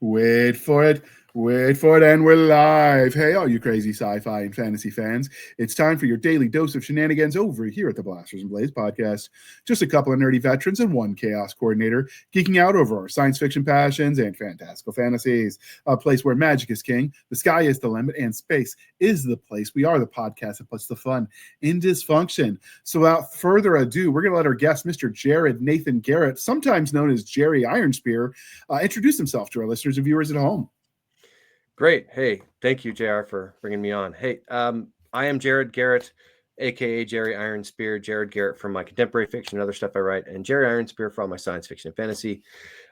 Wait for it. Wait for it, and we're live. Hey, all you crazy sci-fi and fantasy fans. It's time for your daily dose of shenanigans over here at the Blasters and Blaze podcast. Just a couple of nerdy veterans and one chaos coordinator geeking out over our science fiction passions and fantastical fantasies. A place where magic is king, the sky is the limit, and space is the place. We are the podcast that puts the fun in dysfunction. So without further ado, we're going to let our guest, Mr. Jared Nathan Garrett, sometimes known as Gerry Ironspear, introduce himself to our listeners and viewers at home. Great. Hey, thank you, JR, for bringing me on. Hey, I am Jared Garrett, aka Gerry Ironspear. Jared Garrett from my contemporary fiction and other stuff I write, and Gerry Ironspear from my science fiction and fantasy.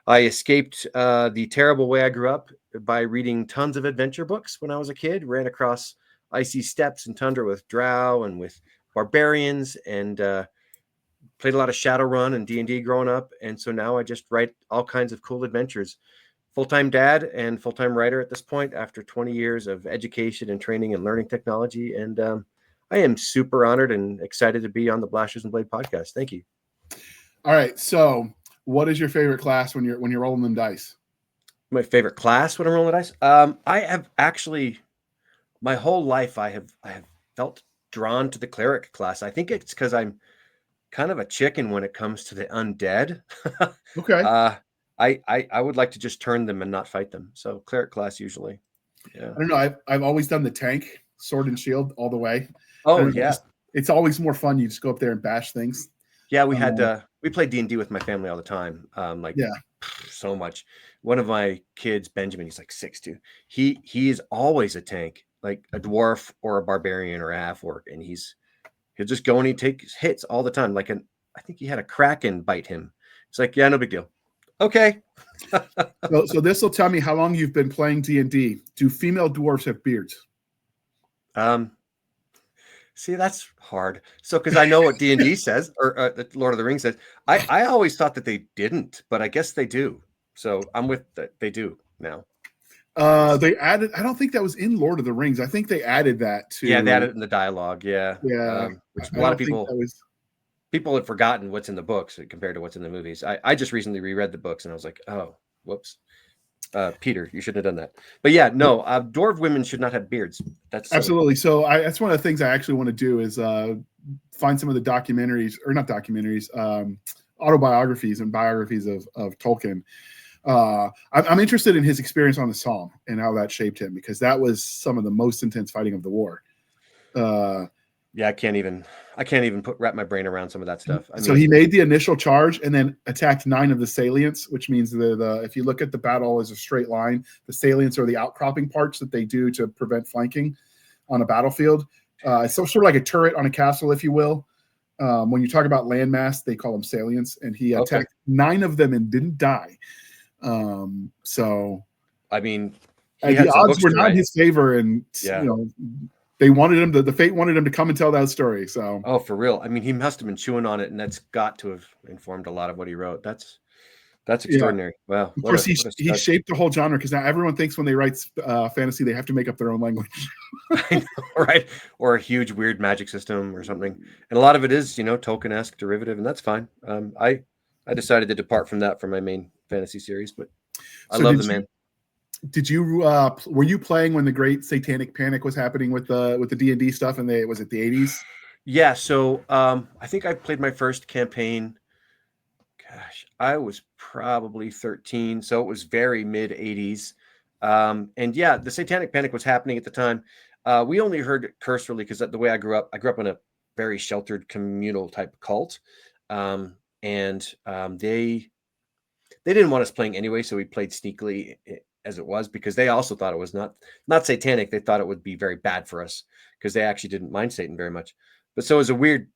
I escaped the terrible way I grew up by reading tons of adventure books when I was a kid. Ran across icy steppes and tundra with drow and with barbarians, and played a lot of Shadowrun and D&D growing up. And so now I just write all kinds of cool adventures. Full-time dad and full-time writer at this point after 20 years of education and training and learning technology. And I am super honored and excited to be on the Blasters and Blade podcast. Thank you. All right. So what is your favorite class when you're rolling them dice? My favorite class when I'm rolling the dice? I have actually, my whole life, I have felt drawn to the cleric class. I think it's because I'm kind of a chicken when it comes to the undead. Okay. I would like to just turn them and not fight them. So cleric class usually. Yeah. I don't know. I've always done the tank, sword and shield all the way. Oh yeah. It's always more fun. You just go up there and bash things. Yeah, we played D&D with my family all the time. So much. One of my kids, Benjamin, he's like 6'2". He is always a tank, like a dwarf or a barbarian or a half orc, and he'll just go and he takes hits all the time. I think he had a kraken bite him. It's like, yeah, no big deal. Okay. so this will tell me how long you've been playing D&D. Do female dwarves have beards? See, that's hard. So, because I know what D&D says, or the Lord of the Rings says, I always thought that they didn't, but I guess they do. So I'm with that. They do now. They added. I don't think that was in Lord of the Rings. I think they added that to. Yeah, they added it in the dialogue. Yeah. Which a lot of people had forgotten what's in the books compared to what's in the movies. I just recently reread the books and I was like, oh, whoops. Peter, you shouldn't have done that. But yeah, no, dwarf women should not have beards. That's absolutely. So that's one of the things I actually want to do is find some of the documentaries, or not documentaries, autobiographies and biographies of Tolkien. I'm interested in his experience on the Somme and how that shaped him, because that was some of the most intense fighting of the war. Yeah, I can't even wrap my brain around some of that stuff. So he made the initial charge and then attacked 9 of the salients, which means the if you look at the battle as a straight line, the salients are the outcropping parts that they do to prevent flanking on a battlefield. It's sort of like a turret on a castle, if you will. When you talk about landmass, they call them salients, and he attacked 9 of them and didn't die. So I mean, the odds were not in his favor, and they wanted him the fate wanted him to come and tell that story. So for real. I mean, he must have been chewing on it, and that's got to have informed a lot of what he wrote. That's extraordinary. Yeah. Wow. Of course, he shaped the whole genre, because now everyone thinks when they write fantasy they have to make up their own language. I know, right? Or a huge weird magic system or something. And a lot of it is, Tolkien-esque derivative, and that's fine. I decided to depart from that for my main fantasy series, but I love the man. Did you were you playing when the Great Satanic Panic was happening with the D&D stuff, and was it the 80s? Yeah, so I think I played my first campaign. Gosh, I was probably 13, so it was very mid 80s. And yeah, the Satanic Panic was happening at the time. We only heard it cursorily because the way I grew up in a very sheltered communal type cult, and they didn't want us playing anyway, so we played sneakily as it was, because they also thought it was not satanic. They thought it would be very bad for us because they actually didn't mind Satan very much. But so it was a weird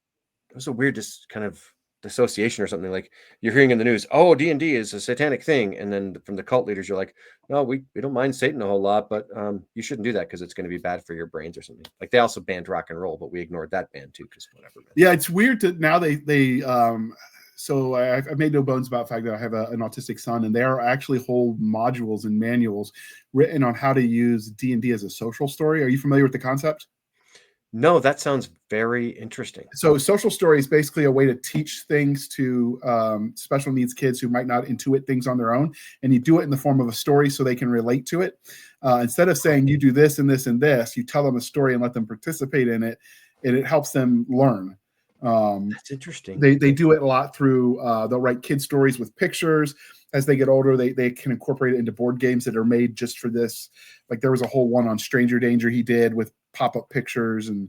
just kind of dissociation or something. Like you're hearing in the news, oh, D&D is a satanic thing, and then from the cult leaders, you're like, no, we don't mind Satan a whole lot, but you shouldn't do that because it's going to be bad for your brains or something. Like they also banned rock and roll, but we ignored that ban too because whatever. Yeah, it's weird that now they so I've made no bones about the fact that I have an autistic son, and there are actually whole modules and manuals written on how to use D&D as a social story. Are you familiar with the concept? No, that sounds very interesting. So social story is basically a way to teach things to special needs kids who might not intuit things on their own, and you do it in the form of a story so they can relate to it. Instead of saying you do this and this and this, you tell them a story and let them participate in it, and it helps them learn. That's interesting. They do it a lot through they'll write kid stories with pictures. As they get older, they can incorporate it into board games that are made just for this. Like there was a whole one on Stranger Danger he did with pop-up pictures, and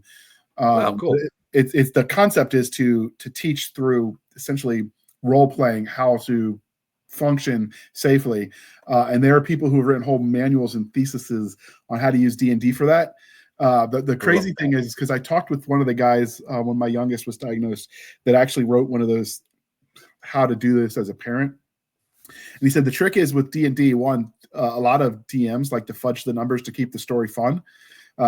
Wow, cool. it's the concept is to teach through essentially role playing how to function safely. And there are people who have written whole manuals and theses on how to use D&D for that. The crazy thing is because I talked with one of the guys when my youngest was diagnosed that actually wrote one of those how to do this as a parent. And he said the trick is with D&D, one, a lot of DMs like to fudge the numbers to keep the story fun.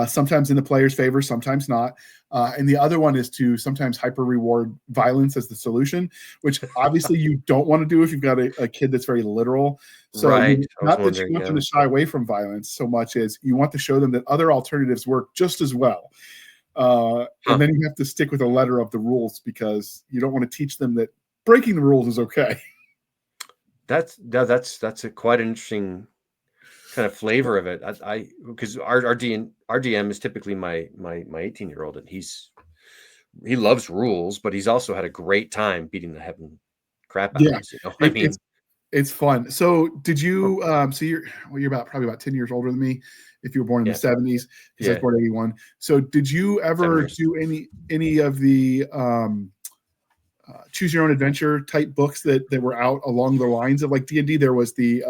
Sometimes in the player's favor, sometimes not. And the other one is to sometimes hyper reward violence as the solution, which obviously you don't want to do if you've got a kid that's very literal. So Right. not that you want them to shy away from violence so much as you want to show them that other alternatives work just as well. And then you have to stick with the letter of the rules because you don't want to teach them that breaking the rules is okay. That's a quite an interesting kind of flavor of it. I because our DM is typically my 18-year-old, and he loves rules, but he's also had a great time beating the heaven crap out of us. You know, I mean, it's fun. So did you? So you're probably about 10 years older than me. If you were born in the 70s, because I was born in 81. So did you ever do any of the choose your own adventure type books that were out along the lines of like D&D? There was the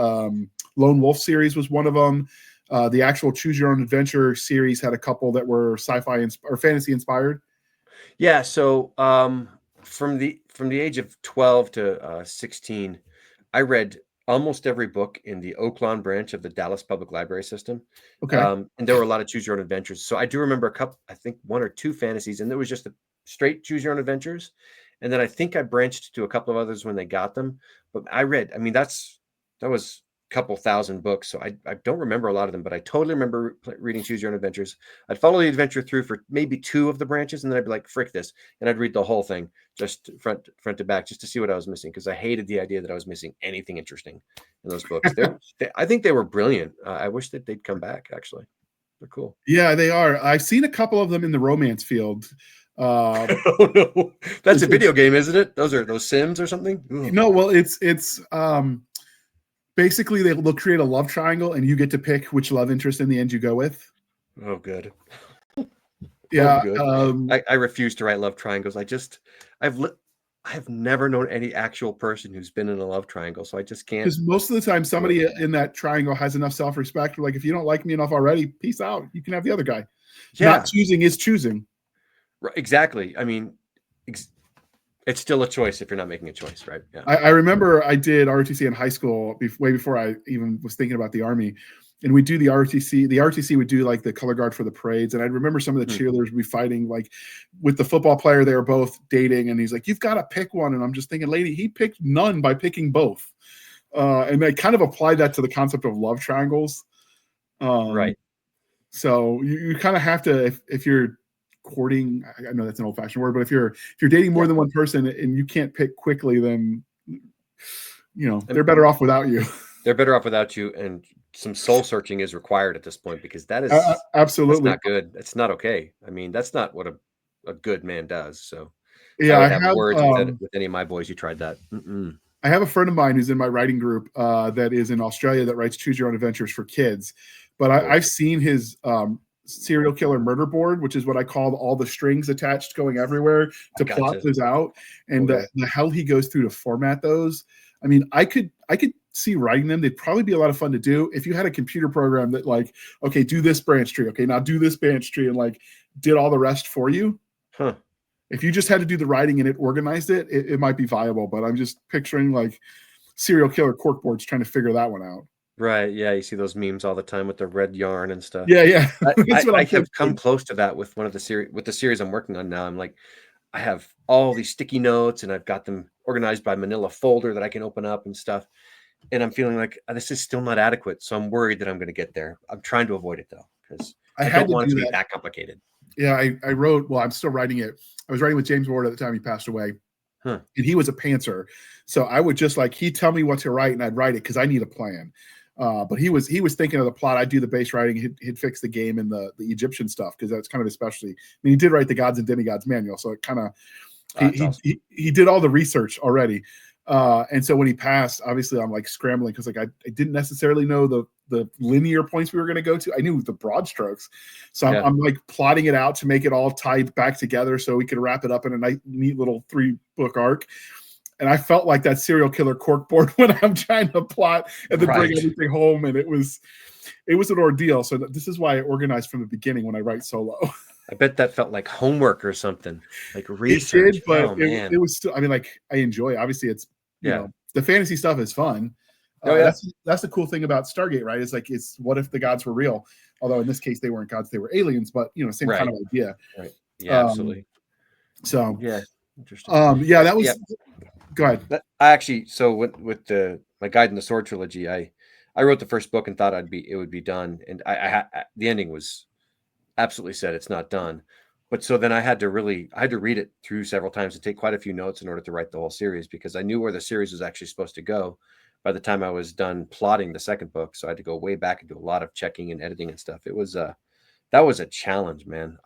Lone Wolf series was one of them. The actual choose your own adventure series had a couple that were sci-fi or fantasy inspired. Yeah. So from the age of 12 to 16, I read almost every book in the Oaklawn branch of the Dallas Public Library system. Okay. And there were a lot of choose your own adventures. So I do remember I think one or two fantasies, and there was just a straight choose your own adventures. And then I think I branched to a couple of others when they got them. But I mean, that was a couple thousand books. So I don't remember a lot of them, but I totally remember reading Choose Your Own Adventures. I'd follow the adventure through for maybe two of the branches, and then I'd be like, frick this. And I'd read the whole thing just front to back just to see what I was missing, because I hated the idea that I was missing anything interesting in those books. I think they were brilliant. I wish that they'd come back, actually. They're cool. Yeah, they are. I've seen a couple of them in the romance field. Oh no, that's a video game, isn't it? Those Sims or something? Ugh. No, well, it's basically they'll create a love triangle, and you get to pick which love interest in the end you go with. Oh, good. Yeah, oh, good. I refuse to write love triangles. I've never known any actual person who's been in a love triangle, so I just can't. Because most of the time, somebody in that triangle has enough self-respect. Like, if you don't like me enough already, peace out. You can have the other guy. Yeah. Not choosing is choosing. Right, exactly. I mean, it's still a choice if you're not making a choice, right? Yeah. I remember I did ROTC in high school way before I even was thinking about the Army. And we do the ROTC. The ROTC would do like the color guard for the parades. And I remember some of the cheerleaders would be fighting like with the football player. They were both dating. And he's like, you've got to pick one. And I'm just thinking, lady, he picked none by picking both. And I kind of applied that to the concept of love triangles. Right. So you kind of have to, if you're courting, I know that's an old-fashioned word, but if you're dating more than one person and you can't pick quickly, then they're better off without you. They're better off without you, and some soul searching is required at this point, because that is absolutely that's not good. That's not okay. I mean, that's not what a good man does. So yeah, I have words with any of my boys who tried that. I have a friend of mine who's in my writing group that is in Australia that writes Choose Your Own Adventures for kids, but I've seen his serial killer murder board, which is what I call all the strings attached going everywhere to plot those out, and the hell he goes through to format those. I mean, I could see writing them. They'd probably be a lot of fun to do if you had a computer program that like, okay, do this branch tree. Okay, now do this branch tree, and like did all the rest for you. Huh. If you just had to do the writing and it organized it, it might be viable. But I'm just picturing like serial killer cork boards trying to figure that one out. Right. Yeah. You see those memes all the time with the red yarn and stuff. Yeah. I have come close to that with one of the series I'm working on now. I'm like, I have all these sticky notes and I've got them organized by manila folder that I can open up and stuff. And I'm feeling like this is still not adequate. So I'm worried that I'm going to get there. I'm trying to avoid it though, because I had don't to want it do to be that. that complicated. Yeah, I wrote. Well, I'm still writing it. I was writing with James Ward at the time he passed away, Huh. and he was a pantser. So I would just like he'd tell me what to write, and I'd write it because I need a plan. But he was thinking of the plot. I'd do the base writing. He'd fix the game and the Egyptian stuff because that's kind of his specialty. I mean, he did write the Gods and Demigods manual, so it kind of he did all the research already. And so when he passed, obviously I'm like scrambling because like I didn't necessarily know the linear points we were going to go to. I knew the broad strokes, so I'm like plotting it out to make it all tied back together so we could wrap it up in a nice, neat little 3-book arc. And I felt like that serial killer corkboard when I'm trying to plot and then bring everything home, and it was an ordeal. So this is why I organized from the beginning when I write solo. I bet that felt like homework or something, like research. It did, but man, it was still. I mean, like I enjoy it. Obviously, it's you know the fantasy stuff is fun. That's the cool thing about Stargate, right? It's like it's what if the gods were real? Although in this case they weren't gods, they were aliens. But same kind of idea. Right. Yeah, absolutely. So yeah, interesting. Yeah, that was. Go ahead. I actually with my guide in the Sword Trilogy, I wrote the first book and thought it would be done, and the ending was absolutely said it's not done. But so then I had to read it through several times and take quite a few notes in order to write the whole series because I knew where the series was actually supposed to go by the time I was done plotting the second book. So I had to go way back and do a lot of checking and editing and stuff. It was that was a challenge, man.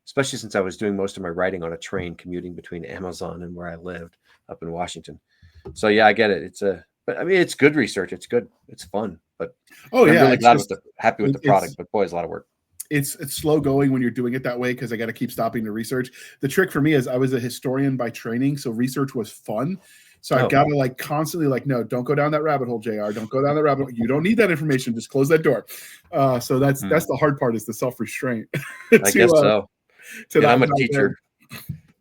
Especially since I was doing most of my writing on a train commuting between Amazon and where I lived up in Washington. So yeah, I get it. But I mean, it's good research. It's good. It's fun. But I'm really glad happy with the product. But boy, it's a lot of work. It's slow going when you're doing it that way because I got to keep stopping to research. The trick for me is I was a historian by training, so research was fun. So I got to like constantly like, no, don't go down that rabbit hole, JR. Don't go down that rabbit hole. You don't need that information. Just close that door. So that's the hard part is the self-restraint. I guess so. I'm a teacher.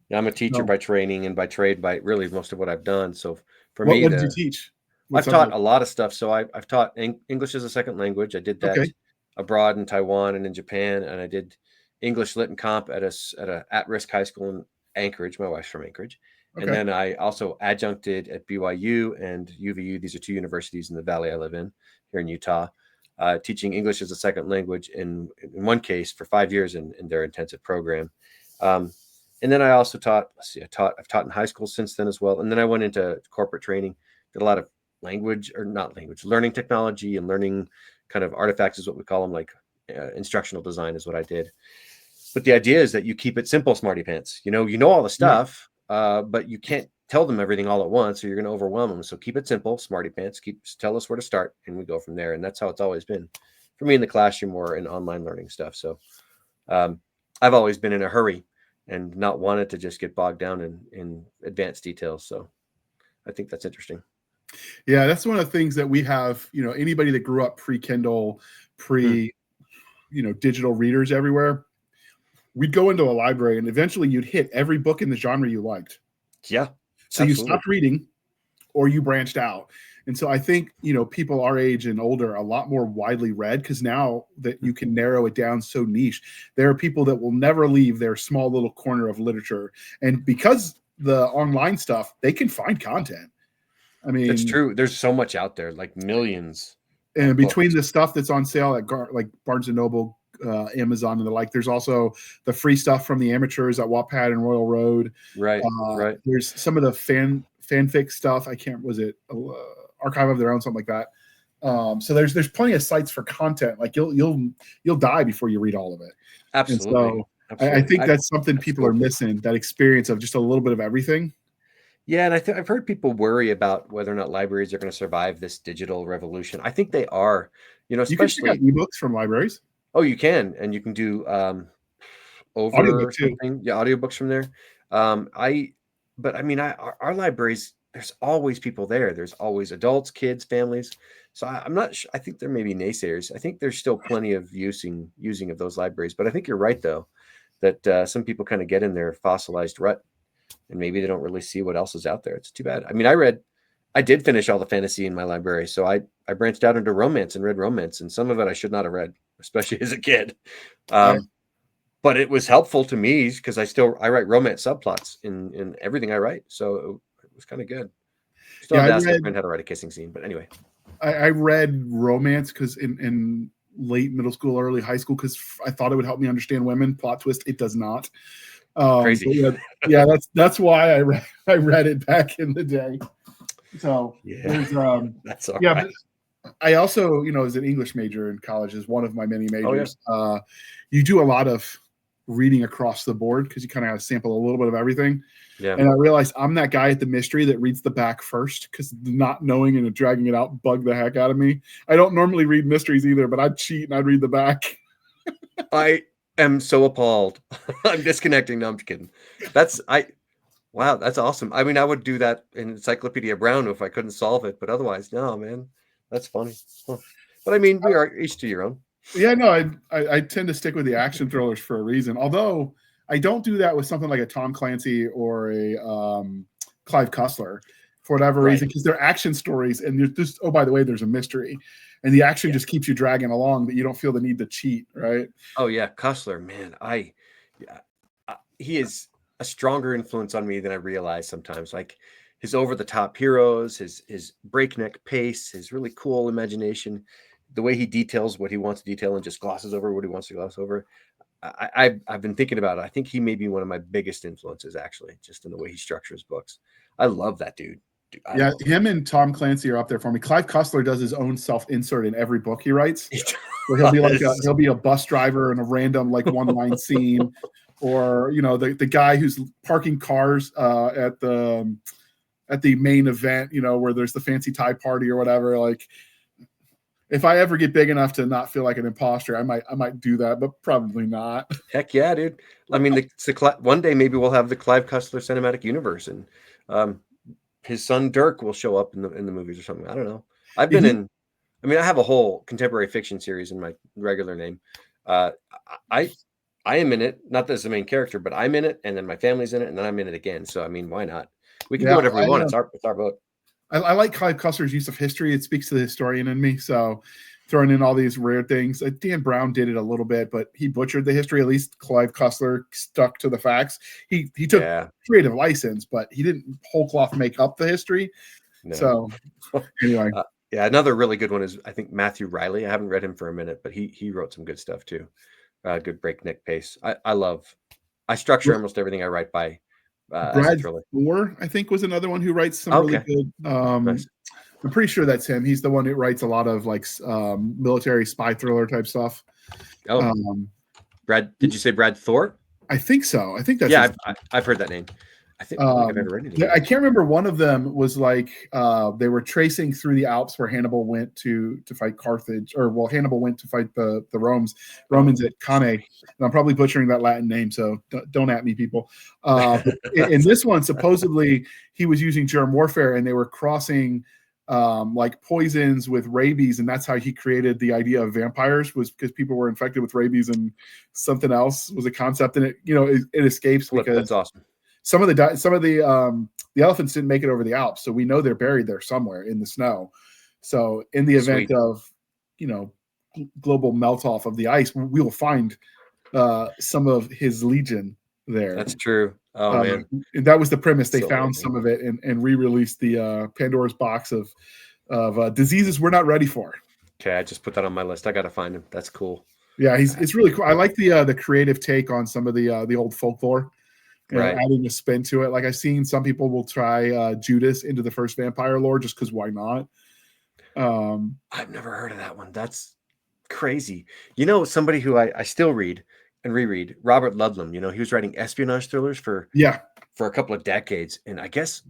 Yeah, I'm a teacher by training and by trade by really most of what I've done. So for me, what did you teach? I've taught a lot of stuff. So I've taught English as a second language. I did that abroad in Taiwan and in Japan, and I did English Lit and Comp at a at-risk high school in Anchorage. My wife's from Anchorage. And then I also adjuncted at BYU and UVU. These are two universities in the valley I live in here in Utah, teaching English as a second language in one case for 5 years in their intensive program. And then I also taught, I've taught in high school since then as well. And then I went into corporate training, did a lot of learning technology and learning kind of artifacts is what we call them, like instructional design is what I did. But the idea is that you keep it simple, smarty pants. You know all the stuff, but you can't tell them everything all at once or you're going to overwhelm them. So keep it simple, smarty pants, tell us where to start and we go from there. And that's how it's always been for me in the classroom or in online learning stuff. So I've always been in a hurry and not wanted to just get bogged down in advanced details. So I think that's interesting. Yeah, that's one of the things that we have, anybody that grew up pre-Kindle, digital readers everywhere, we'd go into a library and eventually you'd hit every book in the genre you liked. Yeah. So you stopped reading or you branched out. And so I think, people our age and older are a lot more widely read because now that you can narrow it down so niche, there are people that will never leave their small little corner of literature. And because the online stuff, they can find content. I mean, it's true. There's so much out there, like millions. And between the stuff that's on sale at like Barnes and Noble, Amazon, and the like, there's also the free stuff from the amateurs at Wattpad and Royal Road. Right. There's some of the fanfic stuff. Was it Archive of Their Own, something like that. So there's plenty of sites for content. Like you'll die before you read all of it. Absolutely. And so I think that's something people are missing, that experience of just a little bit of everything. Yeah, and I've heard people worry about whether or not libraries are going to survive this digital revolution. I think they are. Especially you can check out ebooks from libraries. Oh, you can, and you can do audiobook too. Yeah, audiobooks from there. Our libraries, there's always people there. There's always adults, kids, families. So I'm not sure. I think there may be naysayers. I think there's still plenty of using of those libraries. But I think you're right, though, that some people kind of get in their fossilized rut, and maybe they don't really see what else is out there. It's too bad. I mean, I did finish all the fantasy in my library, so I branched out into romance and read romance, and some of it I should not have read, especially as a kid. But it was helpful to me because I write romance subplots in everything I write, so it was kind of good. Still have to ask my friend how to write a kissing scene, but anyway. I read romance because in late middle school, early high school, because I thought it would help me understand women. Plot twist, it does not. Crazy. Yeah, that's why I read it back in the day. So yeah, that's all yeah. right. I also, as an English major in college, is one of my many majors. Oh, yeah. You do a lot of reading across the board because you kind of have to sample a little bit of everything. Yeah. And I realized I'm that guy at the mystery that reads the back first because not knowing and dragging it out bugged the heck out of me. I don't normally read mysteries either, but I'd cheat and I'd read the back. I am so appalled. I'm disconnecting. No, I'm just kidding. Wow, that's awesome. I mean, I would do that in Encyclopedia Brown if I couldn't solve it, but otherwise, no, man, that's funny. Huh. But I mean, we are each to your own. Yeah, no, I tend to stick with the action thrillers for a reason. Although I don't do that with something like a Tom Clancy or a Clive Cussler for whatever reason, because they're action stories and you're just, oh, by the way, there's a mystery. And the action just keeps you dragging along that you don't feel the need to cheat, right? Oh, yeah, Cussler, man. He is a stronger influence on me than I realize sometimes. Like his over-the-top heroes, his breakneck pace, his really cool imagination, the way he details what he wants to detail and just glosses over what he wants to gloss over. I've been thinking about it. I think he may be one of my biggest influences, actually, just in the way he structures books. I love that dude. Him and Tom Clancy are up there for me. Clive Cussler does his own self-insert in every book he writes. Where he'll be a bus driver in a random one-line scene, or the guy who's parking cars at the main event, where there's the fancy tie party or whatever. Like, if I ever get big enough to not feel like an imposter, I might do that, but probably not. Heck yeah, dude. I mean, one day maybe we'll have the Clive Cussler cinematic universe, and his son Dirk will show up in the movies or something. I don't know. I have a whole contemporary fiction series in my regular name. I am in it, not as the main character, but I'm in it, and then my family's in it, and then I'm in it again. So I mean, why not? We can do whatever we want. It's our book. I like Clive Cussler's use of history. It speaks to the historian in me. So throwing in all these rare things. Dan Brown did it a little bit, but he butchered the history. At least Clive Cussler stuck to the facts. He took creative license, but he didn't whole cloth make up the history. No. So anyway. Another really good one is, I think, Matthew Riley. I haven't read him for a minute, but he wrote some good stuff too. Good breakneck pace. I structure almost everything I write by Brad Thor, I think, was another one who writes some really good. Nice. I'm pretty sure that's him. He's the one who writes a lot of military spy thriller type stuff. Oh, Brad, did you say Brad Thor? I think so. I think that's I've heard that name. I think I've never read anything. I can't remember. One of them was they were tracing through the Alps where Hannibal went to fight Carthage, Hannibal went to fight the Romans at Cannae. And I'm probably butchering that Latin name, so don't at me, people. In this one, supposedly he was using germ warfare, and they were crossing poisons with rabies, and that's how he created the idea of vampires, was because people were infected with rabies, and something else was a concept, and it escapes because that's awesome. Some of the elephants didn't make it over the Alps, so we know they're buried there somewhere in the snow. So in the event of global melt off of the ice, we will find some of his legion there. That's true. Oh man, and that was the premise. They found some of it and re-released the Pandora's box of diseases we're not ready for. Okay, I just put that on my list. I got to find him. That's cool. Yeah, it's really cool. I like the creative take on some of the old folklore. Adding a spin to it. Like, I've seen some people will try Judas into the first vampire lore just because why not? I've never heard of that one. That's crazy. Somebody who I still read and reread, Robert Ludlum. He was writing espionage thrillers for a couple of decades, and I guess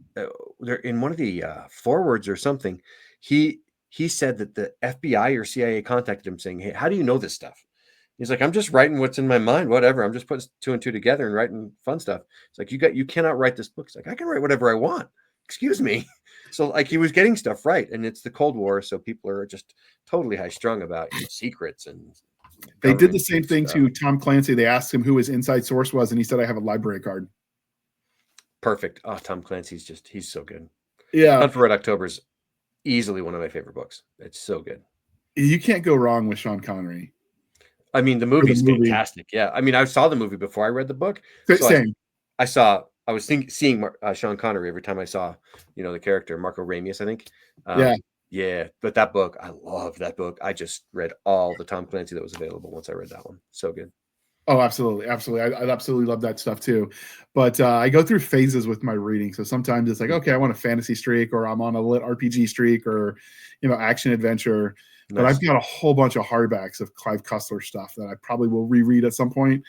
they're in one of the forewords or something. He said that the FBI or CIA contacted him saying, "Hey, how do you know this stuff?" He's like, "I'm just writing what's in my mind, whatever. I'm just putting 2 and 2 together and writing fun stuff." It's like, you cannot write this book. It's like, I can write whatever I want. Excuse me. So he was getting stuff right, and it's the Cold War, so people are just totally high strung about secrets. And they did the same thing to Tom Clancy. They asked him who his inside source was, and he said, "I have a library card." Perfect. Oh, Tom Clancy's he's so good. Yeah, Hunt for Red October is easily one of my favorite books. It's so good. You can't go wrong with Sean Connery. I mean, the movie's fantastic. Yeah. I mean, I saw the movie before I read the book. So same. I was seeing Sean Connery every time I saw, the character, Marco Ramius, I think. Yeah, but that book, I love that book. I just read all the Tom Clancy that was available once I read that one. So good. Oh, absolutely, absolutely. I absolutely love that stuff too. But I go through phases with my reading. So sometimes it's like, okay, I want a fantasy streak, or I'm on a lit RPG streak, or action adventure. But I've Nice. got a whole bunch of hardbacks of Clive Cussler stuff that I probably will reread at some point.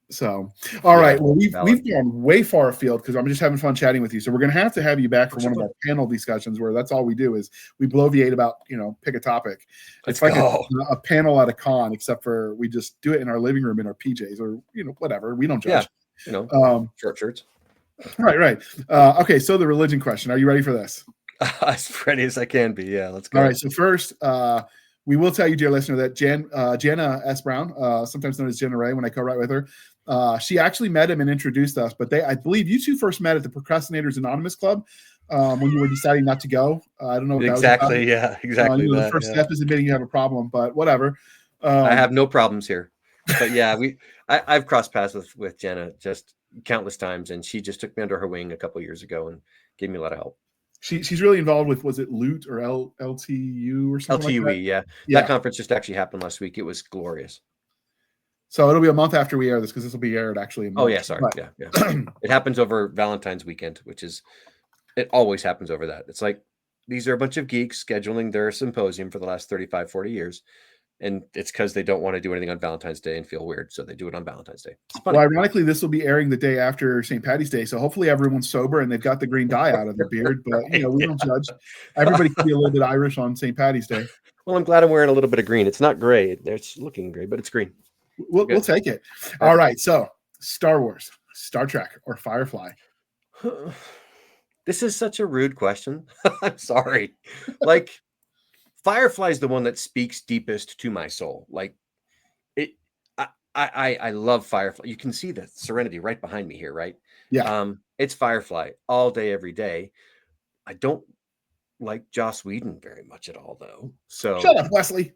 So, all right. Yeah, Well, valid. we've gone way far afield because I'm just having fun chatting with you. So we're going to have you back for one of Super. our panel discussions where that's all we do is we bloviate about, pick a topic. Let's It's like go. a panel at a con, except for we just do it in our living room in our PJs or, whatever. We don't Yeah, judge. short shirts. Right. Okay. So the religion question. Are you ready for this? As ready as I can be. Yeah, let's go. All right. So first, we will tell you, dear listener, that Jana S. Brown, sometimes known as Jenna Ray, when I co-write with her, she actually met him and introduced us. But I believe you two first met at the Procrastinators Anonymous Club when you were deciding not to go. I don't know what Exactly. that was about. Yeah, exactly. The first step is admitting you have a problem, but whatever. I have no problems here. But yeah, I've crossed paths with Jenna just countless times, and she just took me under her wing a couple of years ago and gave me a lot of help. She's really involved with, was it Loot or LTU or something LTUE, like that? yeah. Yeah. That conference just actually happened last week. It was glorious. So it'll be a month after we air this because this will be aired actually in March. Oh yeah, sorry. Yeah. It happens over Valentine's weekend, it always happens over that. It's like these are a bunch of geeks scheduling their symposium for the last 35, 40 years. And it's because they don't want to do anything on Valentine's Day and feel weird. So they do it on Valentine's Day. It's funny. Well, ironically, this will be airing the day after St. Patty's Day. So hopefully everyone's sober and they've got the green dye out of their beard. But, we don't judge. Everybody can be a little bit Irish on St. Patty's Day. Well, I'm glad I'm wearing a little bit of green. It's not gray. It's looking gray, but it's green. We'll take it. All right. So Star Wars, Star Trek, or Firefly? This is such a rude question. I'm sorry. Like, Firefly is the one that speaks deepest to my soul. Like it, I love Firefly. You can see the serenity right behind me here, right? Yeah. It's Firefly all day, every day. I don't like Joss Whedon very much at all, though. So shut up, Wesley.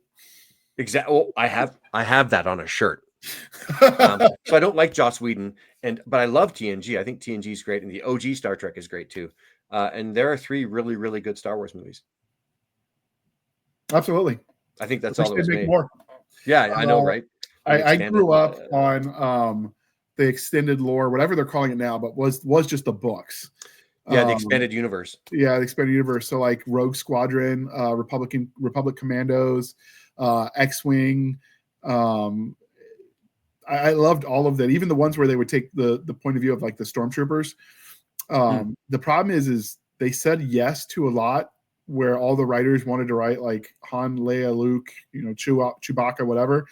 Exactly. Well, I have that on a shirt. So I don't like Joss Whedon, but I love TNG. I think TNG is great, and the OG Star Trek is great too. And there are 3 really, really good Star Wars movies. Absolutely. I think that's all that was made. More. Yeah, I know, right? I grew up on the extended lore, whatever they're calling it now, but was just the books. Yeah, the expanded universe. Yeah, the expanded universe. So like Rogue Squadron, Republic Commandos, X-Wing. I loved all of that, even the ones where they would take the point of view of like the stormtroopers. The problem is they said yes to a lot where all the writers wanted to write like Han, Leia, Luke, Chewbacca, whatever.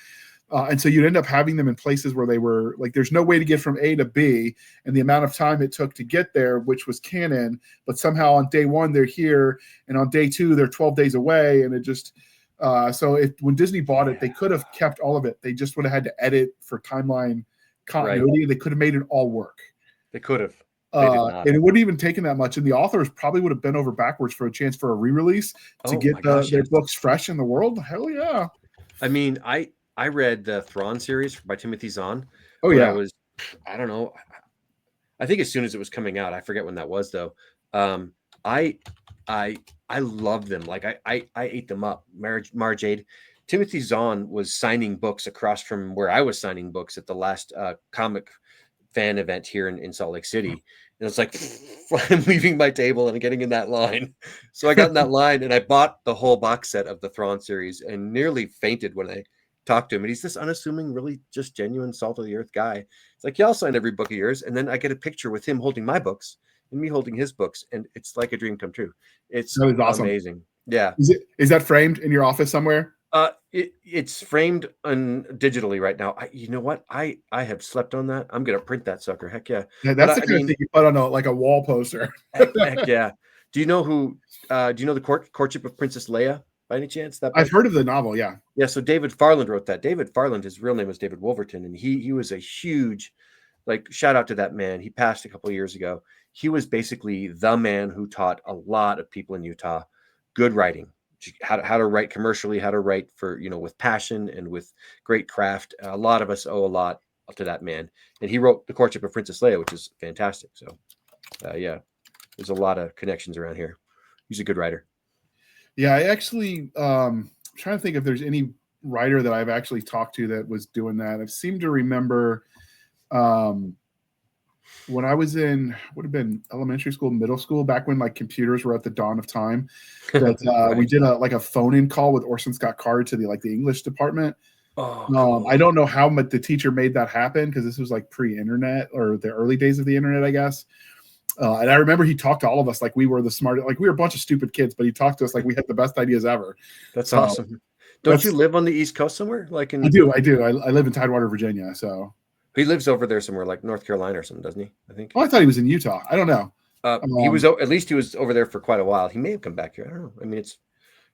And so you'd end up having them in places where they were like, there's no way to get from A to B, and the amount of time it took to get there, which was canon, but somehow on day 1 they're here, and on day 2 they're 12 days away, and it just so when Disney bought it, they could have kept all of it. They just would have had to edit for timeline continuity. Right. They could have made it all work. They could have. And it wouldn't even taken that much, and the authors probably would have bent over backwards for a chance for a re-release to get their books fresh in the world. Hell yeah! I mean, I read the Thrawn series by Timothy Zahn. Oh yeah, I don't know. I think as soon as it was coming out, I forget when that was though. I loved them. Like I ate them up. Marjade. Timothy Zahn was signing books across from where I was signing books at the last comic fan event here in Salt Lake City. And it's like I'm leaving my table and getting in that line. So I got in that line and I bought the whole box set of the Thrawn series and nearly fainted when I talked to him. And he's this unassuming, really just genuine salt of the earth guy. It's like, yeah, I'll sign every book of yours. And then I get a picture with him holding my books and me holding his books. And it's like a dream come true. It's awesome. Amazing. Yeah. Is that framed in your office somewhere? It's framed digitally right now. You know what? I have slept on that. I'm gonna print that sucker. Heck yeah. That's the kind of thing you put on a wall poster. heck yeah. Do you know the Courtship of Princess Leia by any chance? I've heard of the novel. Yeah. Yeah. So David Farland wrote that. David Farland, his real name was David Wolverton, and he was a huge, shout out to that man. He passed a couple of years ago. He was basically the man who taught a lot of people in Utah good writing. How to write commercially, how to write for, with passion and with great craft. A lot of us owe a lot to that man. And he wrote The Courtship of Princess Leia, which is fantastic. So, yeah, there's a lot of connections around here. He's a good writer. Yeah, I actually I'm trying to think if there's any writer that I've actually talked to that was doing that. I seem to remember um, when I was in would have been elementary school, middle school, back when like computers were at the dawn of time, that we Right. did a phone-in call with Orson Scott Card to the English department. Oh, cool. I don't know how much the teacher made that happen because this was like pre-internet or the early days of the internet, I guess. And I remember he talked to all of us like we were the smart, like we were a bunch of stupid kids, but he talked to us like we had the best ideas ever. That's So awesome. Don't you live on the East Coast somewhere? Like I in do. I live in Tidewater, Virginia. So he lives over there somewhere, like North Carolina or something, doesn't he? I think. I thought he was in Utah. I don't know. He was at least he was over there for quite a while. He may have come back here. I don't know. I mean,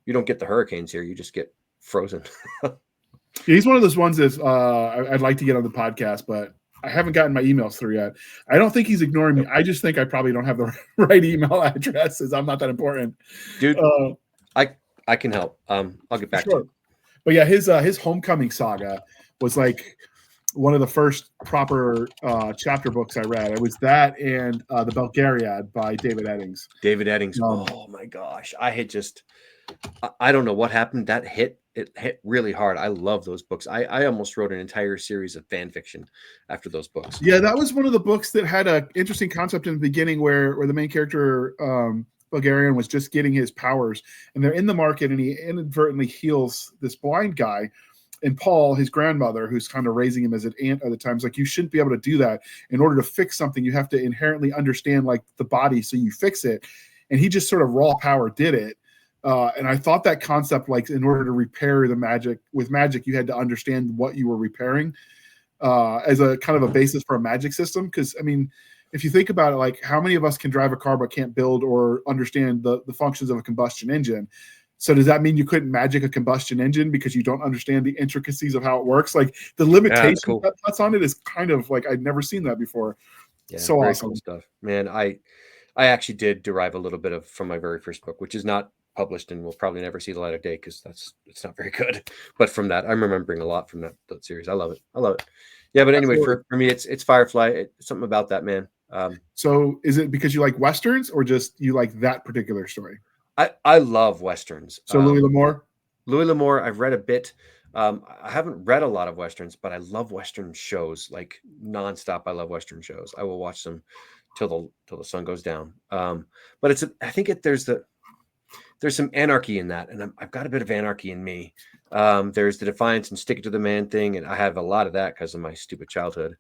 you don't get the hurricanes here; you just get frozen. He's one of those ones that I'd like to get on the podcast, but I haven't gotten my emails through yet. I don't think he's ignoring me. I just think I probably don't have the right email addresses. I'm not that important, dude. I can help. I'll get back to you. But yeah, his Homecoming saga was like one of the first proper chapter books I read. It was that and the Belgariad by David Eddings. David Eddings. Oh my gosh, I don't know what happened. It hit really hard. I love those books. I almost wrote an entire series of fan fiction after those books. Yeah, that was one of the books that had an interesting concept in the beginning where the main character Bulgarian was just getting his powers, and they're in the market, and he inadvertently heals this blind guy. And Paul, his grandmother, who's kind of raising him as an aunt at the time, is like, you shouldn't be able to do that. In order to fix something, you have to inherently understand like the body, so you fix it. And he just sort of raw power did it. And I thought that concept, like in order to repair the magic, with magic, you had to understand what you were repairing as a kind of a basis for a magic system. Because I mean, if you think about it, like how many of us can drive a car but can't build or understand the functions of a combustion engine? So does that mean you couldn't magic a combustion engine because you don't understand the intricacies of how it works? Like the limitation that's on it is kind of like I'd never seen that before. Yeah, so very awesome cool stuff, man. I actually did derive a little bit from my very first book, which is not published and will probably never see the light of day because it's not very good. But from that, I'm remembering a lot from that series. I love it. Yeah, but anyway, for me, it's Firefly. It's something about that, man. So is it because you like Westerns or just you like that particular story? I love Westerns. So Louis L'Amour, I've read a bit. I haven't read a lot of Westerns, but I love Western shows like nonstop. I love Western shows. I will watch them till the sun goes down. But I think there's some anarchy in that, and I've got a bit of anarchy in me. There's the defiance and stick it to the man thing, and I have a lot of that because of my stupid childhood.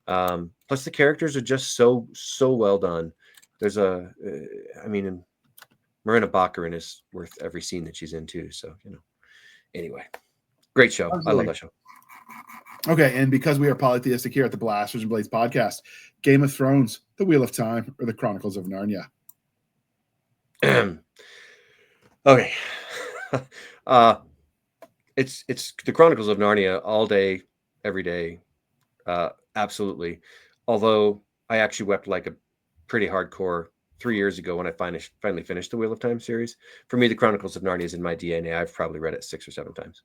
Plus, the characters are just so well done. There's Marina Baccarin is worth every scene that she's in too. So anyway, great show. Absolutely. I love that show. Okay, and because we are polytheistic here at the Blasters and Blades podcast, Game of Thrones, The Wheel of Time, or The Chronicles of Narnia? Okay. It's The Chronicles of Narnia all day, every day. Absolutely. Although I actually wept like a pretty hardcore 3 years ago when I finally finished the Wheel of Time series. For me, The Chronicles of Narnia is in my DNA. I've probably read it 6 or 7 times.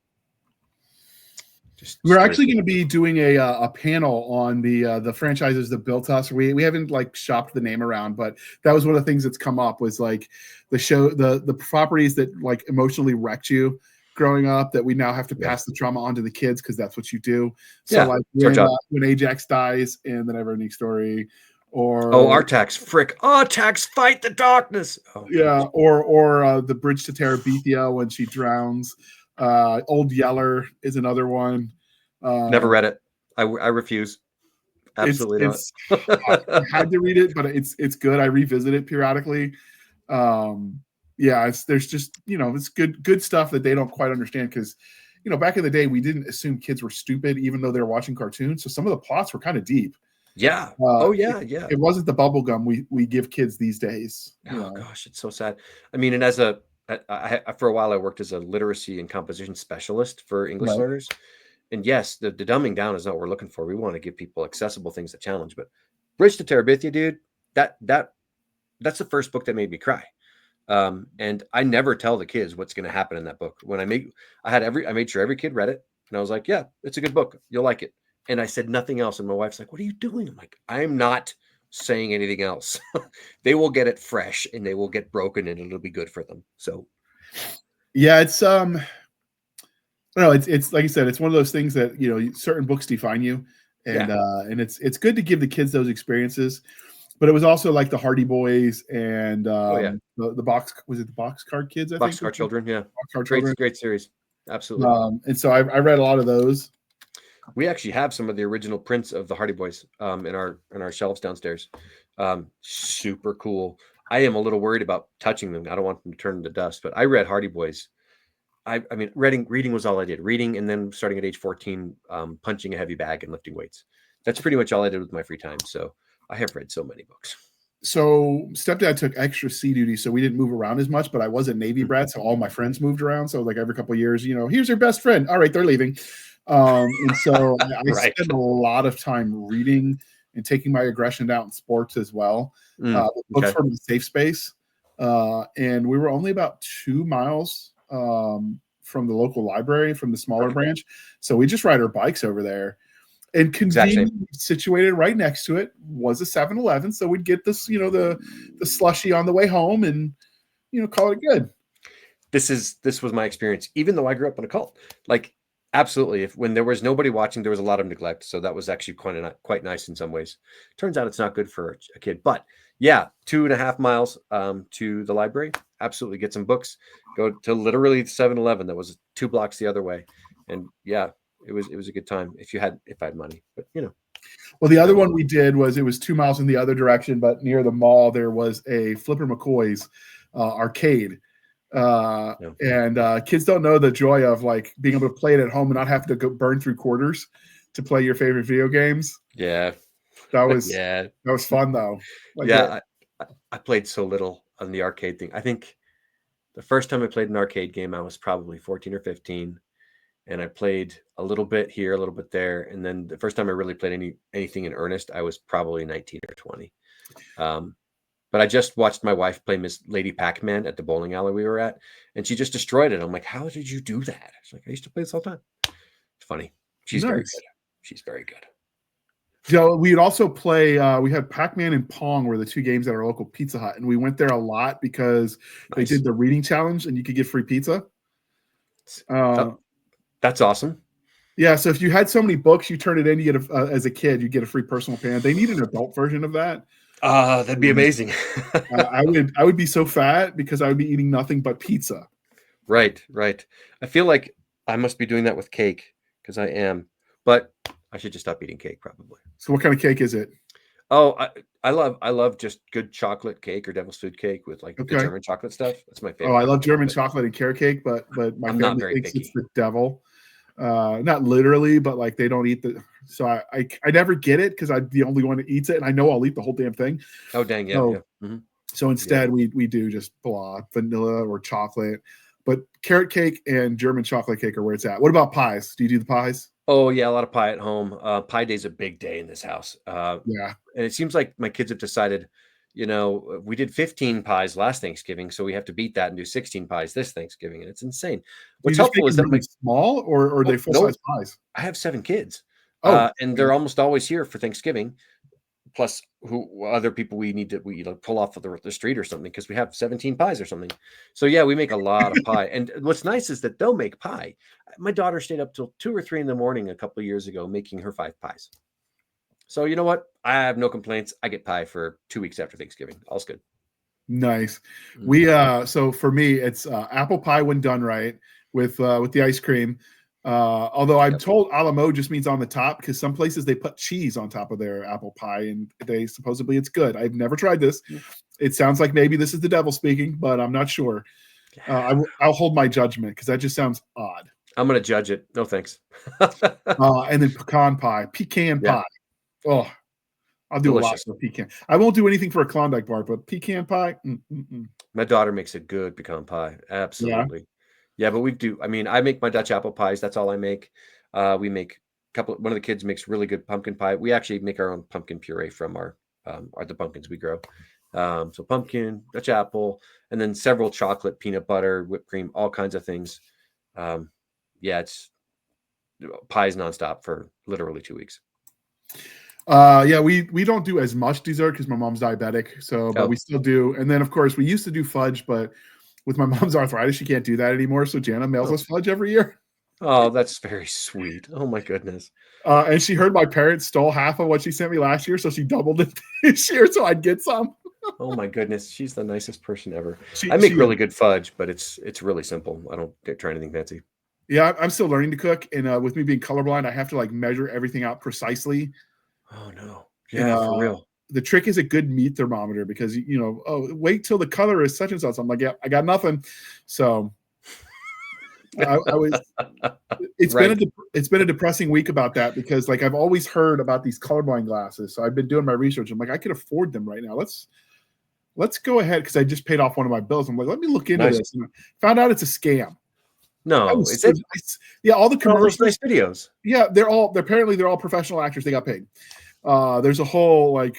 We're actually going to be doing a panel on the franchises that built us. We haven't like shopped the name around, but that was one of the things that's come up was like the properties that like emotionally wrecked you growing up that we now have to pass the trauma on to the kids because that's what you do. So like when Ajax dies in the Neverending Story, or Artax, Artax, fight the darkness. Or the Bridge to Terabithia when she drowns. Old Yeller is another one. Never read it. I refuse. Absolutely not. I had to read it, but it's good. I revisit it periodically. There's just it's good stuff that they don't quite understand because back in the day we didn't assume kids were stupid even though they were watching cartoons. So some of the plots were kind of deep. Yeah. It wasn't the bubble gum we give kids these days. Gosh, it's so sad. I mean, and for a while I worked as a literacy and composition specialist for English learners. And yes, the dumbing down is not what we're looking for. We want to give people accessible things that challenge. But Bridge to Terabithia, dude, that's the first book that made me cry. And I never tell the kids what's going to happen in that book. When I made sure every kid read it, and I was like, yeah, it's a good book. You'll like it. And I said nothing else. And my wife's like, what are you doing? I'm like, I'm not saying anything else. They will get it fresh and they will get broken and it'll be good for them. So Yeah, it's no, it's like I said, it's one of those things that certain books define you, Yeah. and it's good to give the kids those experiences. But it was also like the Hardy Boys and Oh yeah. the box was it the Boxcar Kids? I think Boxcar Children. Yeah. Boxcar Children. Great series. Absolutely. And so I read a lot of those. We actually have some of the original prints of the Hardy Boys in our shelves downstairs. Super cool. I am a little worried about touching them. I don't want them to turn into dust, but I read Hardy Boys. I mean, reading was all I did. Reading, and then starting at age 14, punching a heavy bag and lifting weights. That's pretty much all I did with my free time. So I have read so many books. So stepdad took extra sea duty, so we didn't move around as much. But I was a Navy brat, so all my friends moved around. So like every couple of years, here's your best friend. All right, they're leaving. And so I Right. spent a lot of time reading and taking my aggression out in sports as well. Books Okay. were my safe space. And we were only about 2 miles from the local library, from the smaller branch. So we just ride our bikes over there. And conveniently situated right next to it was a 7-Eleven. So we'd get this, the slushy on the way home and, call it good. This was my experience, even though I grew up in a cult. Like, absolutely. When there was nobody watching, there was a lot of neglect. So that was actually quite nice in some ways. Turns out it's not good for a kid, but yeah, 2.5 miles to the library. Absolutely, get some books. Go to literally 7-Eleven that was 2 blocks the other way, and yeah, it was a good time if I had money. But Well, the other one we did was it was 2 miles in the other direction, but near the mall there was a Flipper McCoy's arcade. And kids don't know the joy of like being able to play it at home and not have to go burn through quarters to play your favorite video games. Yeah, that was yeah, that was fun though. I played so little on the arcade thing. I think the first time I played an arcade game, I was probably 14 or 15, and I played a little bit here, a little bit there, and then the first time I really played anything in earnest, I was probably 19 or 20. But I just watched my wife play Miss Lady Pac-Man at the bowling alley we were at, and she just destroyed it. I'm like, how did you do that? She's like, I used to play this all the time. It's funny. She's very good. She's very good. We'd also play, we had Pac-Man and Pong were the 2 games at our local Pizza Hut, and we went there a lot because they did the reading challenge and you could get free pizza. That's awesome. Yeah, so if you had so many books, you turn it in, you get as a kid, you get a free personal pan. They need an adult version of that. That'd be amazing. I would be so fat because I would be eating nothing but pizza. Right. I feel like I must be doing that with cake because I am, but I should just stop eating cake probably. So what kind of cake is it? Oh, I love just good chocolate cake or devil's food cake with like the German chocolate stuff. That's my favorite. Oh, I love German chocolate and carrot cake, but my family thinks it's the devil. Not literally, but like they don't eat the. So I never get it because I'm the only one that eats it, and I know I'll eat the whole damn thing. Oh dang, yeah. So, yeah. Mm-hmm. So instead, we do just vanilla or chocolate, but carrot cake and German chocolate cake are where it's at. What about pies? Do you do the pies? Oh yeah, a lot of pie at home. Pie day's a big day in this house. Yeah, and it seems like my kids have decided. We did 15 pies last Thanksgiving, so we have to beat that and do 16 pies this Thanksgiving, and it's insane. What's helpful is that really small or are they full size pies? I have 7 kids. Oh, and they're almost always here for Thanksgiving. Plus, other people we pull off of the street or something because we have 17 pies or something. So yeah, we make a lot of pie. And what's nice is that they'll make pie. My daughter stayed up till 2 or 3 in the morning a couple of years ago making her 5 pies. So you know what? I have no complaints. I get pie for 2 weeks after Thanksgiving. All's good. Nice. We so for me, it's apple pie when done right with the ice cream. Although I'm told a la mode just means on the top because some places they put cheese on top of their apple pie and they supposedly it's good. I've never tried this. It sounds like maybe this is the devil speaking, but I'm not sure. I'll hold my judgment because that just sounds odd. I'm going to judge it. No thanks. And then pecan pie. Oh, I'll do delicious. A lot for pecan. I won't do anything for a Klondike bar, but pecan pie. My daughter makes a good pecan pie. Absolutely. Yeah, but we do. I mean, I make my Dutch apple pies. That's all I make. We make one of the kids makes really good pumpkin pie. We actually make our own pumpkin puree from the pumpkins we grow. So pumpkin, Dutch apple, and then several chocolate, peanut butter, whipped cream, all kinds of things. It's pies nonstop for literally 2 weeks. We don't do as much dessert because my mom's diabetic. So, but we still do. And then of course we used to do fudge, but with my mom's arthritis, she can't do that anymore. So Jana mails us fudge every year. Oh, that's very sweet. Oh my goodness. And she heard my parents stole half of what she sent me last year, so she doubled it this year so I'd get some. Oh my goodness, she's the nicest person ever. She, I make she- really good fudge, but it's really simple. I don't try anything fancy. Yeah, I'm still learning to cook, and with me being colorblind, I have to like measure everything out precisely. Oh no. And, Yeah, for real. the trick is a good meat thermometer because wait till the color is such and such. I'm like, yeah, I got nothing. So I was. It's Right. been a depressing week about that because like I've always heard about these colorblind glasses. So I've been doing my research. I'm like, I could afford them right now. Let's go ahead because I just paid off one of my bills. I'm like, let me look into Nice. this. And I found out it's a scam. No, is it? Yeah, all the All those commercials. nice videos. Yeah, they're all professional actors. They got paid. There's a whole like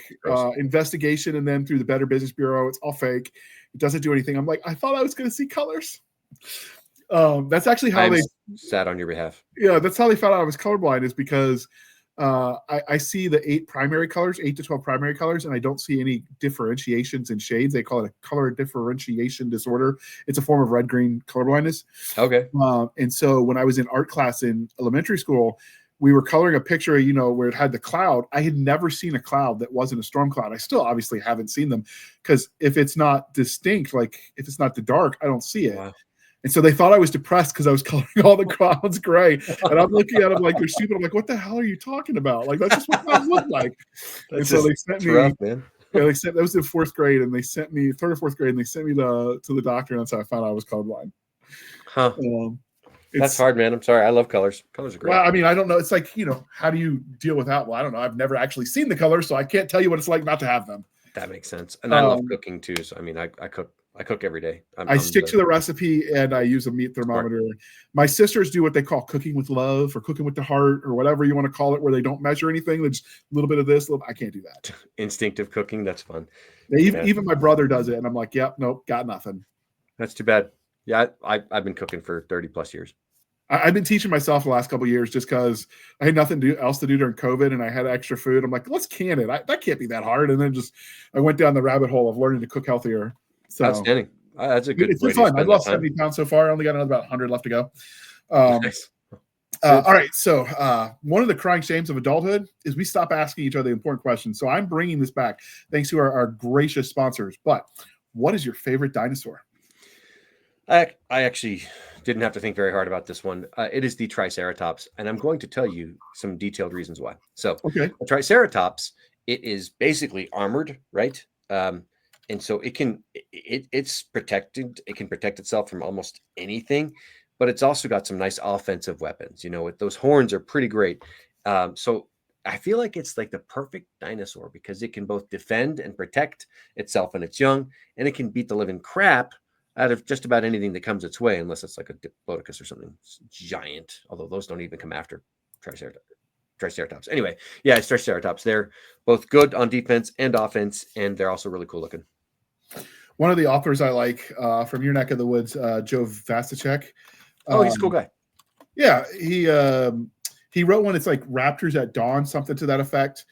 investigation in them through the Better Business Bureau. It's all fake. It doesn't do anything. I'm like, I thought I was going to see colors. That's actually how I'm they sad on your behalf. Yeah, that's how they found out I was colorblind is because I see the 8 to 12 primary colors, and I don't see any differentiations in shades. They call it a color differentiation disorder. It's a form of red-green colorblindness. Okay. And so when I was in art class in elementary school, we were coloring a picture, where it had the cloud. I had never seen a cloud that wasn't a storm cloud. I still obviously haven't seen them because if it's not distinct, like if it's not the dark, I don't see it. Wow. And so they thought I was depressed because I was coloring all the clouds gray. And I'm looking at them like they're stupid. I'm like, what the hell are you talking about? Like, that's just what clouds look like. And so they sent me, rough, man. that was in 4th grade, and they sent me, 3rd or 4th grade, and they sent me to the doctor, and that's how I found out I was colorblind. Huh. That's hard, man. I'm sorry. I love colors. Colors are great. Well, I mean, I don't know. It's like, how do you deal with that? Well, I don't know. I've never actually seen the colors, so I can't tell you what it's like not to have them. That makes sense. And I love cooking too. So, I mean, I cook every day. I stick to the recipe and I use a meat thermometer. Smart. My sisters do what they call cooking with love or cooking with the heart or whatever you want to call it, where they don't measure anything. There's a little bit of this. I can't do that. Instinctive cooking. That's fun. Even my brother does it. And I'm like, yep, nope, got nothing. That's too bad. Yeah, I've been cooking for 30 plus years. I've been teaching myself the last couple of years just because I had nothing else to do during COVID and I had extra food. I'm like, let's can it. That can't be that hard. And then I went down the rabbit hole of learning to cook healthier. So outstanding. That's a good. It's been fun. I've lost 70 pounds so far. I only got another about 100 left to go. Nice. All right. So one of the crying shames of adulthood is we stop asking each other important questions. So I'm bringing this back thanks to our gracious sponsors. But what is your favorite dinosaur? I actually didn't have to think very hard about this one. It is the Triceratops, and I'm going to tell you some detailed reasons why. So, okay, the Triceratops, it is basically armored, right? And so it's protected. It can protect itself from almost anything, but it's also got some nice offensive weapons. Those horns are pretty great. So I feel like it's like the perfect dinosaur because it can both defend and protect itself when it's young, and it can beat the living crap out of just about anything that comes its way, unless it's like a Diplodocus or something giant, although those don't even come after Triceratops. Anyway, yeah, it's Triceratops. They're both good on defense and offense, and they're also really cool looking. One of the authors I like from your neck of the woods, Joe Vasicek. Oh, he's a cool guy. Yeah, he wrote one. It's like Raptors at Dawn, something to that effect,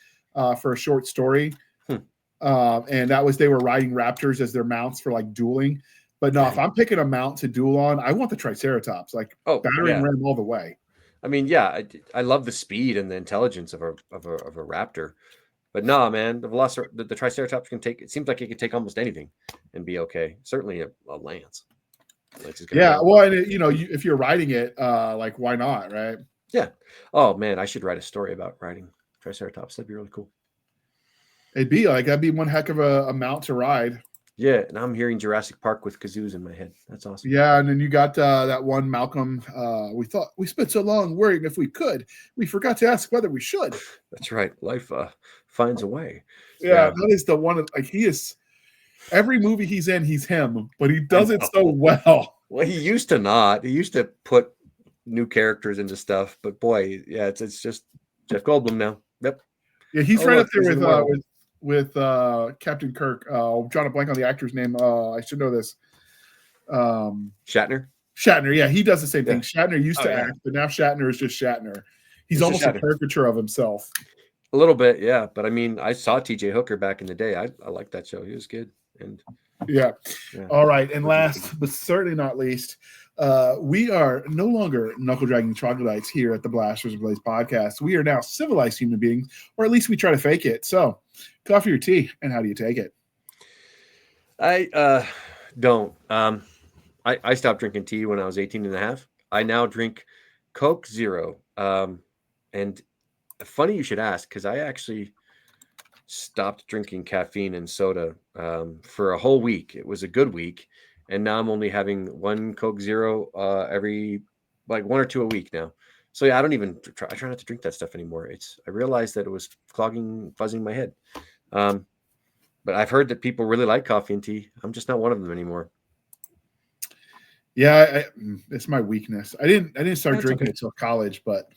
for a short story. And that was they were riding raptors as their mounts for like dueling. But no, if I'm picking a mount to duel on, I want the Triceratops, like battering ram all the way. I mean, yeah, I love the speed and the intelligence of a raptor. But no, man, the Triceratops can take. It seems like it can take almost anything and be okay. Certainly a lance. Yeah, well, and if you're riding it, like why not, right? Yeah. Oh man, I should write a story about riding Triceratops. That'd be really cool. That'd be one heck of a mount to ride. Yeah, and I'm hearing Jurassic Park with kazoos in my head. That's awesome. Yeah, and then you got that one Malcolm. We thought we spent so long worrying if we could. We forgot to ask whether we should. That's right. Life finds a way. Yeah, that is the one. Like he is. Every movie he's in, he's him, but he does it so well. Well, he used to not. He used to put new characters into stuff, but boy, yeah, it's just Jeff Goldblum now. Yep. Yeah, he's right up there with Captain Kirk. I'm trying to blank on the actor's name. I should know this. Shatner. Shatner, yeah, he does the same thing. Shatner used to act, but now Shatner is just Shatner. He's almost a caricature of himself. A little bit, yeah. But I mean, I saw T.J. Hooker back in the day. I liked that show. He was good. And Yeah. Yeah. All right. And last, but certainly not least, we are no longer knuckle dragging troglodytes here at the Blasters and Blaze podcast. We are now civilized human beings, or at least we try to fake it. So, coffee or tea, and how do you take it? I don't. I stopped drinking tea when I was 18 and a half. I now drink Coke Zero. And funny you should ask, because I actually stopped drinking caffeine and soda for a whole week. It was a good week. And now I'm only having one Coke Zero every like 1 or 2 a week now. So yeah, I don't even try. I try not to drink that stuff anymore. I realized that it was fuzzing my head. But I've heard that people really like coffee and tea. I'm just not one of them anymore. Yeah, it's my weakness. I didn't start drinking it till college, but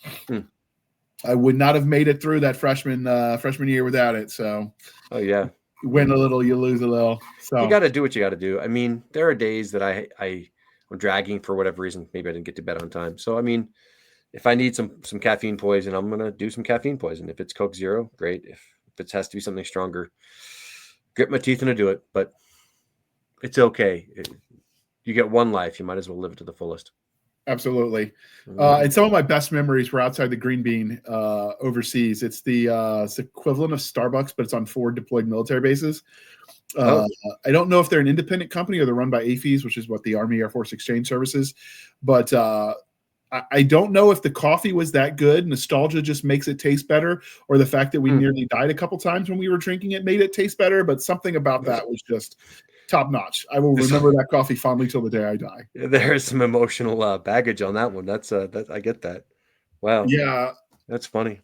I would not have made it through that freshman year without it. So, oh yeah, you win a little, you lose a little. So you got to do what you got to do. I mean, there are days that I'm dragging for whatever reason. Maybe I didn't get to bed on time. So I mean, if I need some caffeine poison, I'm gonna do some caffeine poison. If it's Coke Zero, great. If it has to be something stronger, grit my teeth and do it. But it's okay. You get one life. You might as well live it to the fullest. Absolutely. And some of my best memories were outside the Green Bean overseas. It's the equivalent of Starbucks, but it's on forward deployed military bases. I don't know if they're an independent company or they're run by AFES, which is what the Army Air Force Exchange Service is. But I don't know if the coffee was that good. Nostalgia just makes it taste better, or the fact that we nearly died a couple times when we were drinking it made it taste better. But something about that was just top notch. I will remember that coffee fondly till the day I die. There's some emotional baggage on that one. That's I get that. Wow. Yeah, that's funny.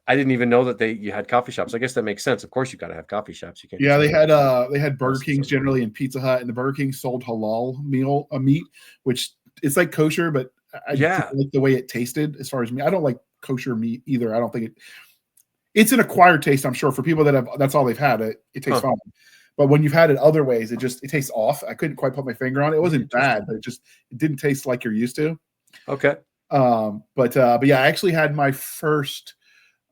I didn't even know that you had coffee shops. I guess that makes sense. Of course, you got to have coffee shops. You can't. Yeah, they had Burger Kings generally and Pizza Hut, and the Burger King sold halal meat, which it's like kosher, but I like the way it tasted as far as meat. I don't like kosher meat either. I don't think it's an acquired taste. I'm sure for people that that's all they've had. It tastes fine. But when you've had it other ways, it tastes off. I couldn't quite put my finger on it. It wasn't bad, but it didn't taste like you're used to. Okay. But yeah, I actually had my first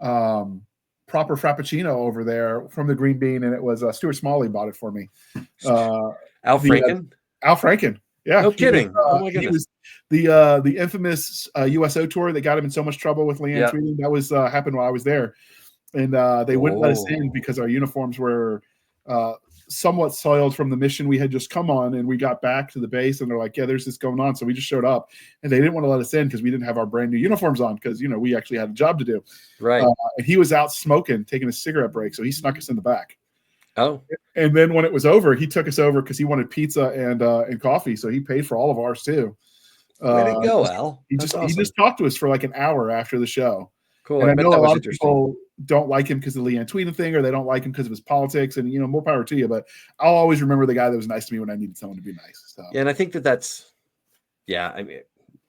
proper Frappuccino over there from the Green Bean, and it was Stuart Smalley bought it for me. Al Franken? Al Franken. Yeah. No kidding. Oh my goodness. He was the infamous USO tour that got him in so much trouble with Leanne Tweeding. That was happened while I was there. And they wouldn't let us in because our uniforms were somewhat soiled from the mission we had just come on, and we got back to the base and they're like, yeah, there's this going on. So we just showed up, and they didn't want to let us in because we didn't have our brand new uniforms on, because we actually had a job to do. Right. And he was out smoking, taking a cigarette break, so he snuck us in the back. Oh. And then when it was over, he took us over because he wanted pizza and coffee, so he paid for all of ours too. Way to go, Al. He just talked to us for like an hour after the show. Cool. And I know a lot of people don't like him because of the Leanne Tweeding thing, or they don't like him because of his politics, and more power to you. But I'll always remember the guy that was nice to me when I needed someone to be nice. So. Yeah, and I think that's I mean,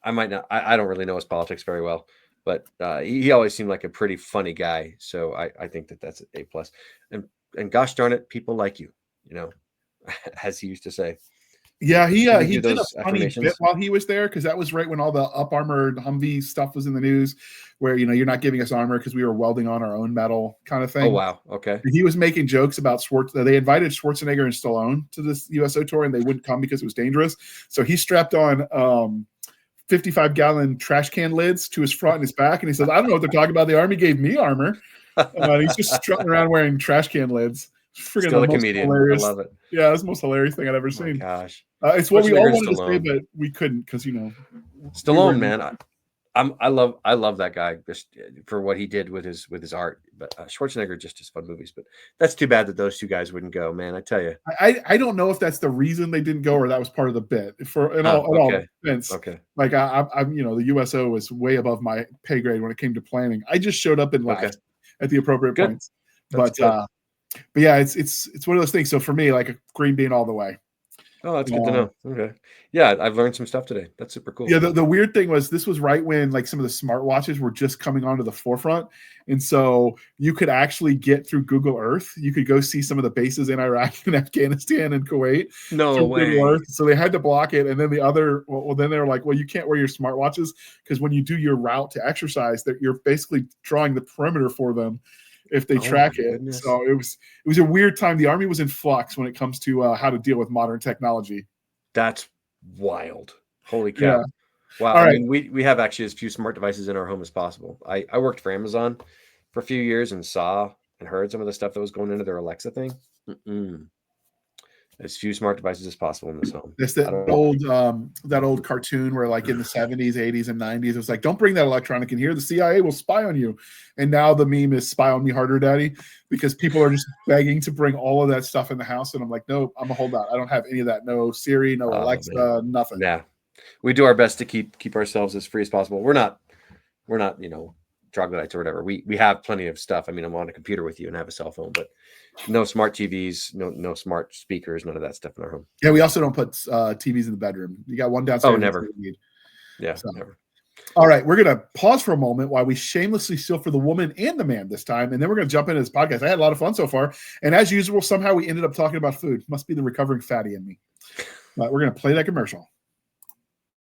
I might not. I don't really know his politics very well, but he always seemed like a pretty funny guy. So I think that's A+. And gosh darn it, people like you, as he used to say. Yeah, he did a funny bit while he was there, because that was right when all the up armored Humvee stuff was in the news, where you're not giving us armor because we were welding on our own metal kind of thing. Oh wow, okay. And he was making jokes about They invited Schwarzenegger and Stallone to this USO tour, and they wouldn't come because it was dangerous. So he strapped on 55-gallon trash can lids to his front and his back, and he says, "I don't know what they're talking about. The Army gave me armor." He's just strutting around wearing trash can lids. Still a comedian. Hilarious. I love it. Yeah, it's the most hilarious thing I've ever seen. Gosh, it's what we all wanted to say, but we couldn't because Stallone, man. I love that guy just for what he did with his art. But Schwarzenegger just is fun movies. But that's too bad that those two guys wouldn't go, man. I tell you, I don't know if that's the reason they didn't go or that was part of the bit. All defense, okay. Like I'm the USO was way above my pay grade when it came to planning. I just showed up and laughed at the appropriate points. But yeah, it's one of those things. So for me, like a Green Bean all the way. Oh, that's good to know. Okay. Yeah, I've learned some stuff today. That's super cool. Yeah, the weird thing was this was right when like some of the smartwatches were just coming onto the forefront. And so you could actually get through Google Earth. You could go see some of the bases in Iraq and Afghanistan and Kuwait. No way. Google Earth. So they had to block it. And then then they were like, well, you can't wear your smartwatches because when you do your route to exercise, that you're basically drawing the perimeter for them. if they Oh track my it. goodness. So it was a weird time. The Army was in flux when it comes to how to deal with modern technology. That's wild. Holy cow. Yeah. Wow. All I right. mean, we have actually as few smart devices in our home as possible. I worked for Amazon for a few years and saw and heard some of the stuff that was going into their Alexa thing. As few smart devices as possible in this home. That's I don't that old cartoon where, like, in the 70s, 80s, and 90s, it was like, don't bring that electronic in here. The CIA will spy on you. And now the meme is spy on me harder, daddy, because people are just begging to bring all of that stuff in the house. And I'm like, nope, I'm a holdout. I don't have any of that. No Siri, no Alexa, man. nothing. Yeah. We do our best to keep ourselves as free as possible. We're not, troglodytes or whatever. We have plenty of stuff. I mean, I'm on a computer with you and have a cell phone, but no smart TVs, no smart speakers, none of that stuff in our home. Yeah, we also don't put TVs in the bedroom. You got one downstairs. Oh, never. Yeah, so. Never. All right, we're going to pause for a moment while we shamelessly steal for the woman and the man this time, and then we're going to jump into this podcast. I had a lot of fun so far, and as usual, somehow we ended up talking about food. Must be the recovering fatty in me. But we're going to play that commercial.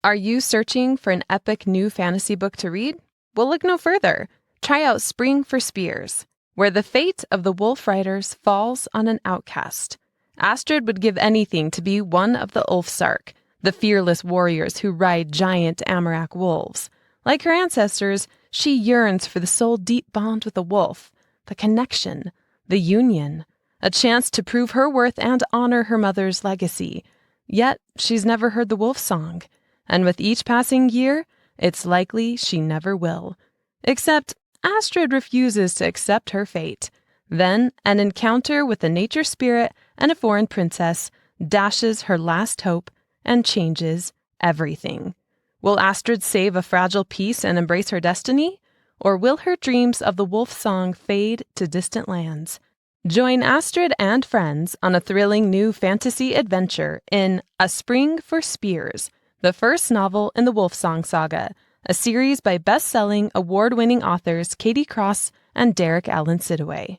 Are you searching for an epic new fantasy book to read? Well, look no further. Try out Spring for Spears, where the fate of the Wolf Riders falls on an outcast. Astrid would give anything to be one of the Ulfsark, the fearless warriors who ride giant Amarak wolves. Like her ancestors, she yearns for the soul-deep bond with a wolf, the connection, the union, a chance to prove her worth and honor her mother's legacy. Yet, she's never heard the wolf song, and with each passing year, it's likely she never will. Except Astrid refuses to accept her fate. Then, an encounter with a nature spirit and a foreign princess dashes her last hope and changes everything. Will Astrid save a fragile peace and embrace her destiny? Or will her dreams of the wolf song fade to distant lands? Join Astrid and friends on a thrilling new fantasy adventure in A Spring for Spears, the first novel in the Wolfsong Saga, a series by best-selling, award-winning authors Katie Cross and Derek Allen Sidaway.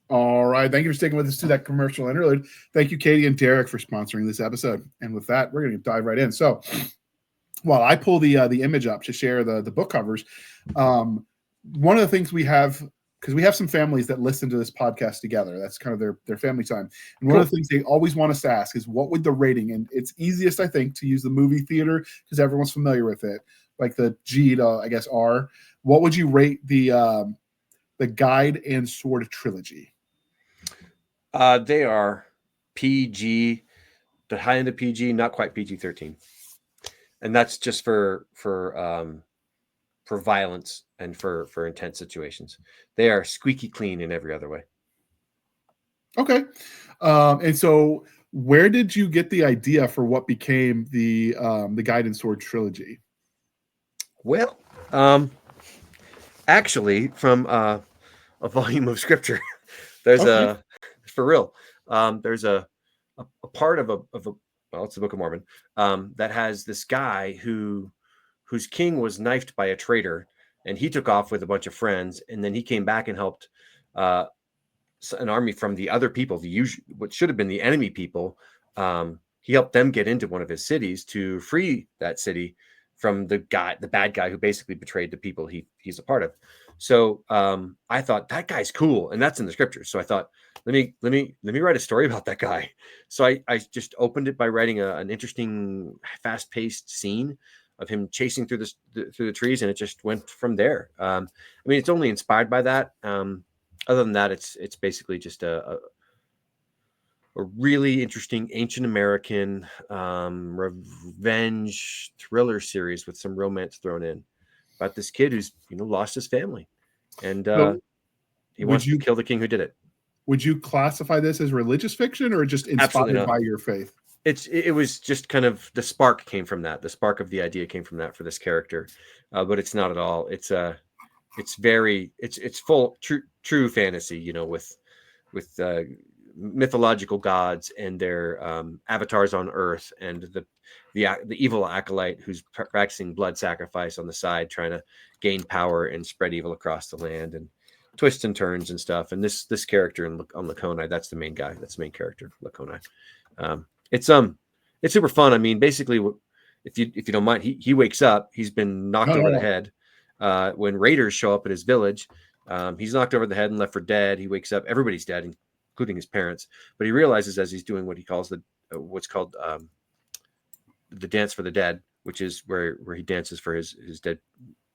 All right. Thank you for sticking with us to that commercial interlude. Thank you, Katie and Derek, for sponsoring this episode. And with that, we're going to dive right in. So while I pull the image up to share the book covers, one of the things we have, because we have some families that listen to this podcast together. That's kind of their family time. And one of the things they always want us to ask is, what would the rating? And it's easiest, I think, to use the movie theater because everyone's familiar with it, like the G to, I guess, R. What would you rate the Guide and Sword Trilogy? They are PG, the high end of PG, not quite PG-13, and that's just for violence and for intense situations. They are squeaky clean in every other way. Okay, and so where did you get the idea for what became the Guide and Sword Trilogy? Well, actually, from a volume of scripture, there's for real. There's a part of a well, it's the Book of Mormon that has this guy whose king was knifed by a traitor, and he took off with a bunch of friends, and then he came back and helped an army from the other people, what should have been the enemy people. He helped them get into one of his cities to free that city from the bad guy who basically betrayed the people he's a part of. So I thought, that guy's cool, and that's in the scriptures. So I thought, let me write a story about that guy. So I just opened it by writing an interesting, fast-paced scene of him chasing through the trees, and it just went from there. I mean, it's only inspired by that. Other than that, it's basically just a really interesting ancient American revenge thriller series with some romance thrown in about this kid who's lost his family, and he wants to kill the king who did it. Would you classify this as religious fiction or just inspired by your faith? It was just kind of the spark came from that. The spark of the idea came from that for this character, but it's not at all. It's full true fantasy, with mythological gods and their avatars on Earth, and the evil acolyte who's practicing blood sacrifice on the side, trying to gain power and spread evil across the land, and twists and turns and stuff. And this character on Laconia, that's the main guy. That's the main character, Laconia. It's super fun. I mean, basically, if you don't mind, he wakes up. He's been knocked over the head when raiders show up at his village, He's knocked over the head and left for dead. He wakes up, everybody's dead, including his parents. But he realizes as he's doing what he calls what's called the dance for the dead, which is where he dances for his dead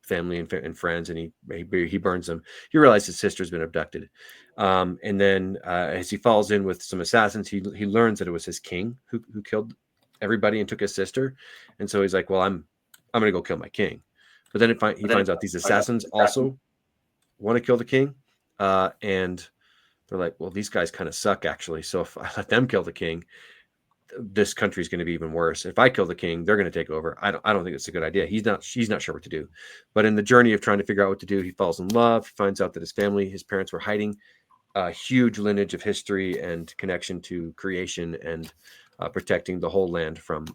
family and friends, and he burns them. He realizes his sister's been abducted, and then as he falls in with some assassins, he learns that it was his king who killed everybody and took his sister, and so he's like, well, I'm gonna go kill my king. But then he finds out these assassins also want to kill the king, and they're like, well, these guys kind of suck actually, so if I let them kill the king, this country is going to be even worse. If I kill the king, they're going to take over. I don't think it's a good idea. She's not sure what to do. But in the journey of trying to figure out what to do, he falls in love. He finds out that his parents were hiding a huge lineage of history and connection to creation and protecting the whole land from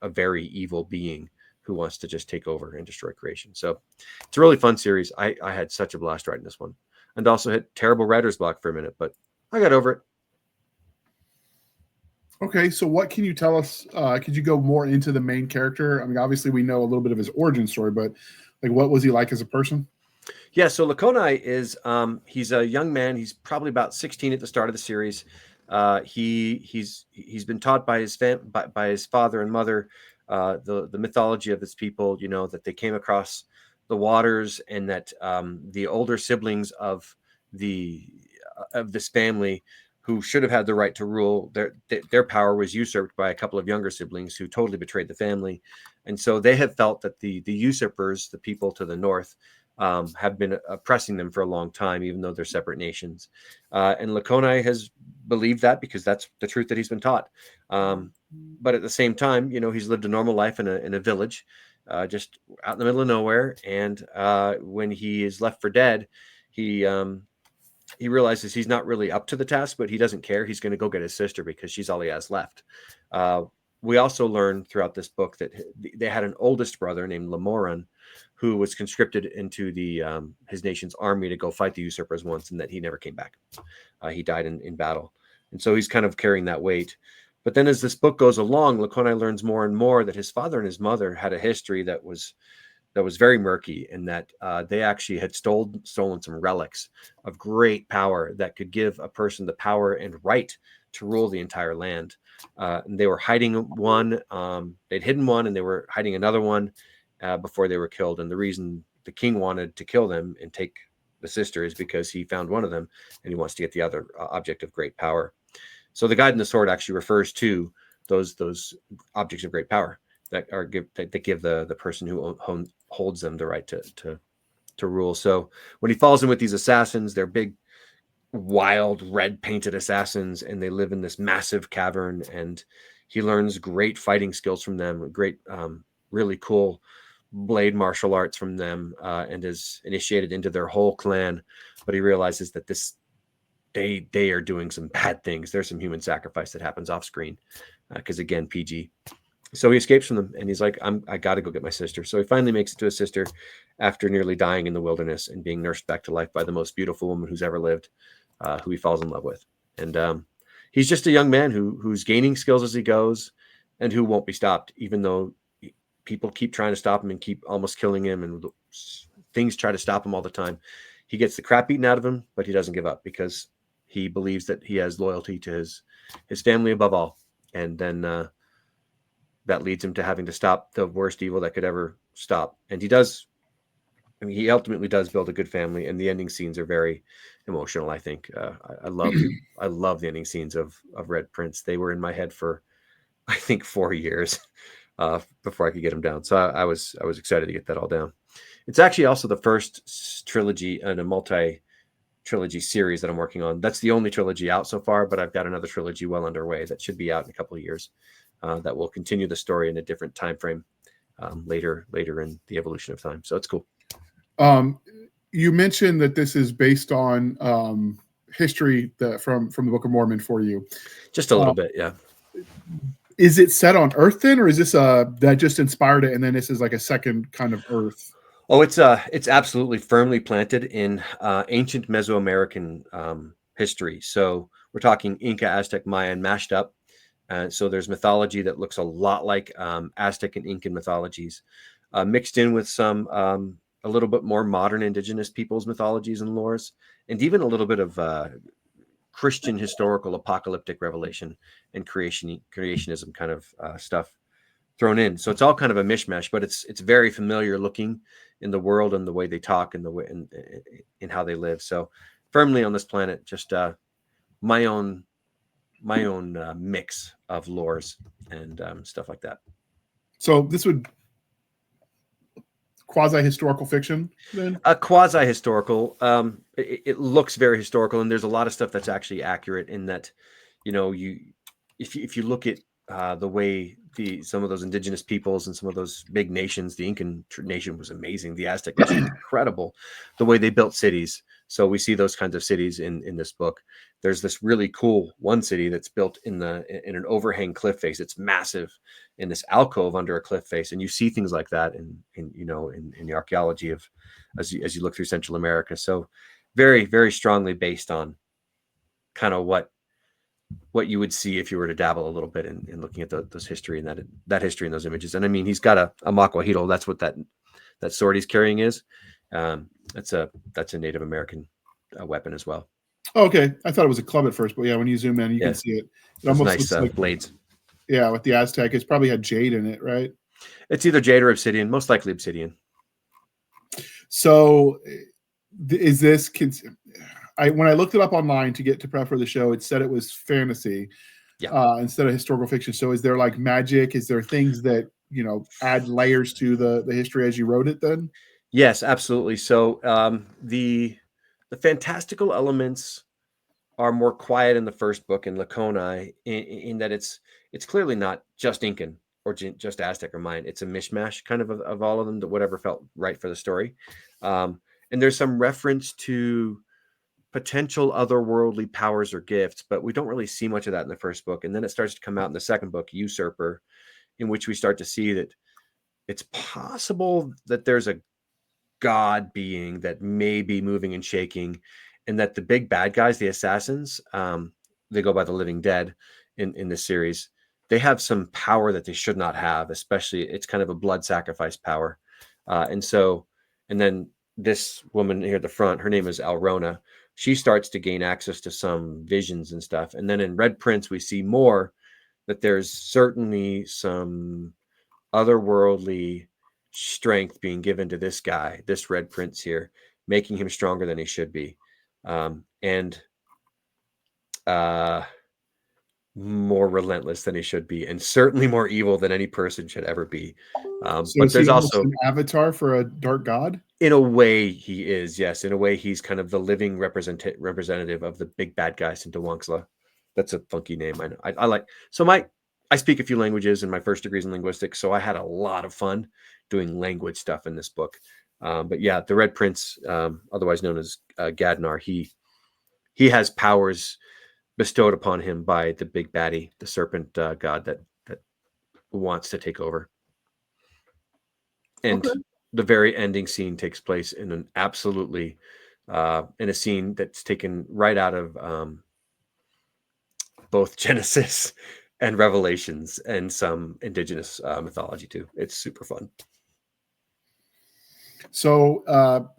a very evil being who wants to just take over and destroy creation. So it's a really fun series. I had such a blast writing this one, and also hit terrible writer's block for a minute, but I got over it. Okay, so what can you tell us? Could you go more into the main character? I mean, obviously we know a little bit of his origin story, but like, what was he like as a person? Yeah, so Lakonai is he's a young man. He's probably about 16 at the start of the series. He's been taught by his by his father and mother the mythology of his people. You know, that they came across the waters, and that the older siblings of this family, who should have had the right to rule, their power was usurped by a couple of younger siblings who totally betrayed the family. And so they have felt that the usurpers, the people to the north, have been oppressing them for a long time, even though they're separate nations. And Lakonai has believed that because that's the truth that he's been taught. But at the same time, you know, he's lived a normal life in a village, just out in the middle of nowhere. And when he is left for dead, he realizes he's not really up to the task, but he doesn't care. He's going to go get his sister because she's all he has left. We also learn throughout this book that they had an oldest brother named Lamoran, who was conscripted into his nation's army to go fight the usurpers once, and that he never came back. He died in battle. And so he's kind of carrying that weight. But then as this book goes along, Lakonai learns more and more that his father and his mother had a history that was very murky, and that they actually had stolen some relics of great power that could give a person the power and right to rule the entire land. And they were hiding one, they'd hidden one, and they were hiding another one before they were killed. And the reason the king wanted to kill them and take the sister is because he found one of them, and he wants to get the other object of great power. So the Guide and the Sword actually refers to those objects of great power that give the person who holds them the right to rule. So when he falls in with these assassins, they're big, wild, red painted assassins, and they live in this massive cavern, and he learns great fighting skills from them, great really cool blade martial arts from them, and is initiated into their whole clan. But he realizes that they are doing some bad things. There's some human sacrifice that happens off screen, because again, PG. So he escapes from them, and he's like, I got to go get my sister. So he finally makes it to his sister after nearly dying in the wilderness and being nursed back to life by the most beautiful woman who's ever lived, who he falls in love with. And he's just a young man who's gaining skills as he goes, and who won't be stopped, even though people keep trying to stop him and keep almost killing him, and things try to stop him all the time. He gets the crap beaten out of him, but he doesn't give up, because he believes that he has loyalty to his family above all. And then that leads him to having to stop the worst evil that could ever stop. And he does. I mean, he ultimately does build a good family, and the ending scenes are very emotional. I think I love the ending scenes of Red Prince. They were in my head for, I think, 4 years before I could get them down. So I was excited to get that all down. It's actually also the first trilogy and a multi-trilogy series that I'm working on. That's the only trilogy out so far, but I've got another trilogy well underway that should be out in a couple of years. That will continue the story in a different time frame later in the evolution of time. So it's cool. You mentioned that this is based on history from the Book of Mormon for you. Just a little bit, yeah. Is it set on Earth then, or is this that just inspired it, and then this is like a second kind of Earth? Oh, it's absolutely firmly planted in ancient Mesoamerican history. So we're talking Inca, Aztec, Mayan mashed up. So there's mythology that looks a lot like Aztec and Incan mythologies, mixed in with some a little bit more modern indigenous peoples' mythologies and lores, and even a little bit of Christian historical apocalyptic revelation and creationism kind of stuff thrown in. So it's all kind of a mishmash, but it's very familiar looking in the world and the way they talk and the way in how they live. So firmly on this planet, just my own mix of lores and stuff like that. So this would quasi-historical fiction then? A quasi-historical. It looks very historical, and there's a lot of stuff that's actually accurate in that, if you look at the way some of those indigenous peoples and some of those big nations, the Incan nation was amazing. The Aztec nation was incredible. The way they built cities. So we see those kinds of cities in this book. There's this really cool one city that's built in an overhang cliff face. It's massive in this alcove under a cliff face, and you see things like that in the archaeology of as you look through Central America. So very, very strongly based on kind of what you would see if you were to dabble a little bit in looking at those history and that history and those images. And I mean, he's got a macuajito. That's what that sword he's carrying is. That's a Native American weapon as well. Oh, okay, I thought it was a club at first, but yeah, when you zoom in, you can see it. It almost nice looks like blades. Yeah, with the Aztec, it's probably had jade in it, right? It's either jade or obsidian, most likely obsidian. So, is this? When I looked it up online to get to prep for the show, it said it was fantasy, instead of historical fiction. So, is there like magic? Is there things that add layers to the history as you wrote it? Then, yes, absolutely. So, the fantastical elements are more quiet in the first book in Laconia, in that it's clearly not just Incan or just Aztec or Mayan. It's a mishmash kind of all of them, that whatever felt right for the story. And there's some reference to potential otherworldly powers or gifts, but we don't really see much of that in the first book. And then it starts to come out in the second book, Usurper, in which we start to see that it's possible that there's a god being that may be moving and shaking, and that the big bad guys, the assassins, they go by the Living Dead in this series. They have some power that they should not have, especially it's kind of a blood sacrifice power. And then this woman here at the front, her name is Alrona. She starts to gain access to some visions and stuff. And then in Red Prince, we see more that there's certainly some otherworldly strength being given to this guy, this Red Prince here, making him stronger than he should be. And more relentless than he should be, and certainly more evil than any person should ever be. so but there's also an avatar for a dark god. In a way, he is. Yes, in a way, he's kind of the living representative of the big bad guy, Sintawangsla. That's a funky name. I know. I like. So I speak a few languages in my first degrees in linguistics, so I had a lot of fun doing language stuff in this book. But yeah, the Red Prince, otherwise known as Gadnar, he has powers bestowed upon him by the big baddie, the serpent god that wants to take over. And the very ending scene takes place in an absolutely in a scene that's taken right out of both Genesis and Revelations and some indigenous mythology too. It's super fun. So,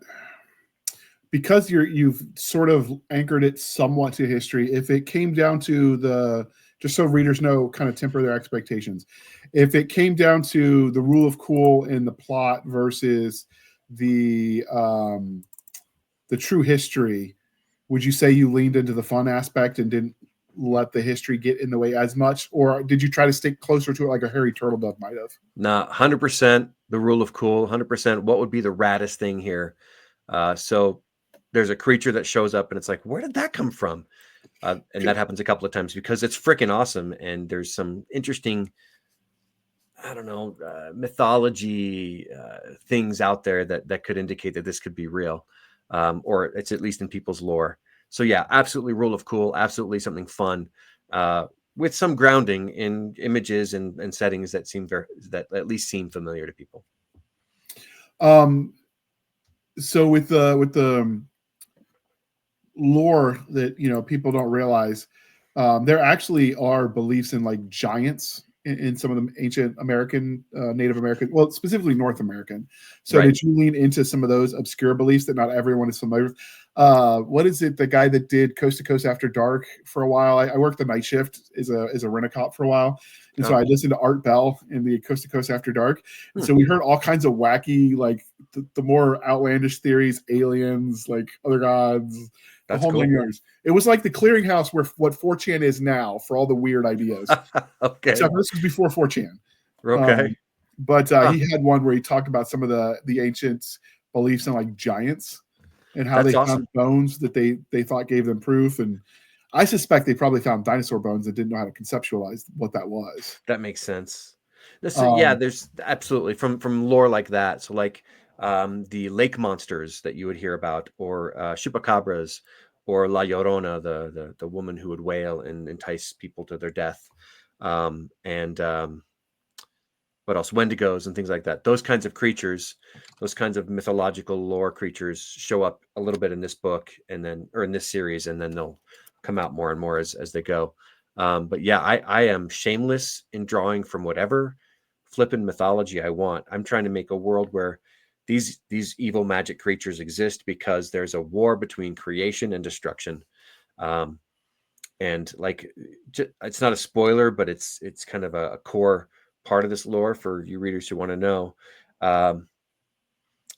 because you've sort of anchored it somewhat to history, if it came down to just so readers know, kind of temper their expectations, if it came down to the rule of cool in the plot versus the true history, would you say you leaned into the fun aspect and didn't let the history get in the way as much, or did you try to stick closer to it like a Harry Turtledove might have? Nah, 100% the rule of cool, 100% what would be the raddest thing here. So there's a creature that shows up and it's like, where did that come from? And that happens a couple of times because it's freaking awesome. And there's some interesting, I don't know, mythology things out there that could indicate that this could be real, or it's at least in people's lore. So yeah, absolutely rule of cool, absolutely something fun, with some grounding in images and settings that that at least seem familiar to people. So with the lore that people don't realize, there actually are beliefs in like giants in some of the ancient American, Native American, well, specifically North American. So Right. did you lean into some of those obscure beliefs that not everyone is familiar with? What is it? The guy that did Coast to Coast After Dark for a while. I worked the night shift as a rent-a-cop for a while, and so I listened to Art Bell in the Coast to Coast After Dark, and so we heard all kinds of wacky, like the more outlandish theories, aliens, like other gods. That's The whole cool. 9 yards. It was like the clearinghouse where what 4chan is now for all the weird ideas. Okay. Except this was before 4chan. Okay. But he had one where he talked about some of the ancient beliefs in like giants and how That's they awesome. found bones that they thought gave them proof. And I suspect they probably found dinosaur bones and didn't know how to conceptualize what that was. That makes sense. Yeah, there's absolutely from lore like that. So like the lake monsters that you would hear about, or chupacabras, or La Llorona, the woman who would wail and entice people to their death, and what else? Wendigos and things like that. Those kinds of creatures, those kinds of mythological lore creatures show up a little bit in this book, and then or in this series, and then they'll come out more and more as they go. But yeah, I am shameless in drawing from whatever flippin' mythology I want. I'm trying to make a world where these evil magic creatures exist because there's a war between creation and destruction. And like, it's not a spoiler, but it's kind of a core part of this lore for you readers who want to know.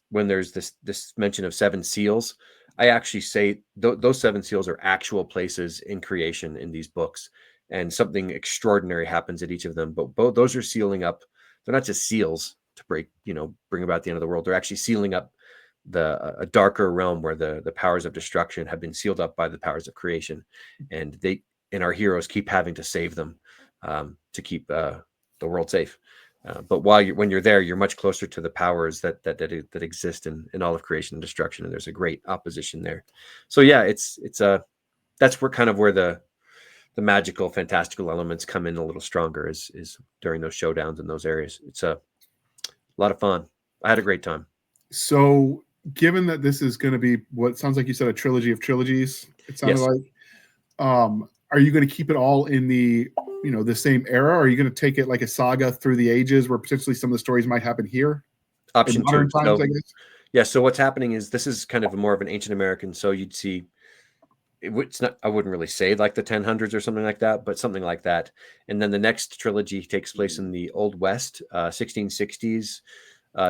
When there's this mention of 7 seals, I actually say those 7 seals are actual places in creation in these books, and something extraordinary happens at each of them. But both those are sealing up. They're not just seals to bring about the end of the world. They're actually sealing up a darker realm where the powers of destruction have been sealed up by the powers of creation, and our heroes keep having to save them to keep the world safe. But when you're there, you're much closer to the powers that exist in all of creation and destruction, and there's a great opposition there. So yeah, that's where the magical, fantastical elements come in a little stronger is during those showdowns in those areas. It's a lot of fun. I had a great time. So, given that this is going to be what sounds like you said a trilogy of trilogies, it sounded like, are you going to keep it all in the same era? Or are you going to take it like a saga through the ages where potentially some of the stories might happen here? Option 2. Times, I guess. Yeah. So what's happening is this is kind of more of an ancient American. So you'd see it's not, I wouldn't really say like the 1000s or something like that, but something like that. And then the next trilogy takes place in the Old West, 1660s,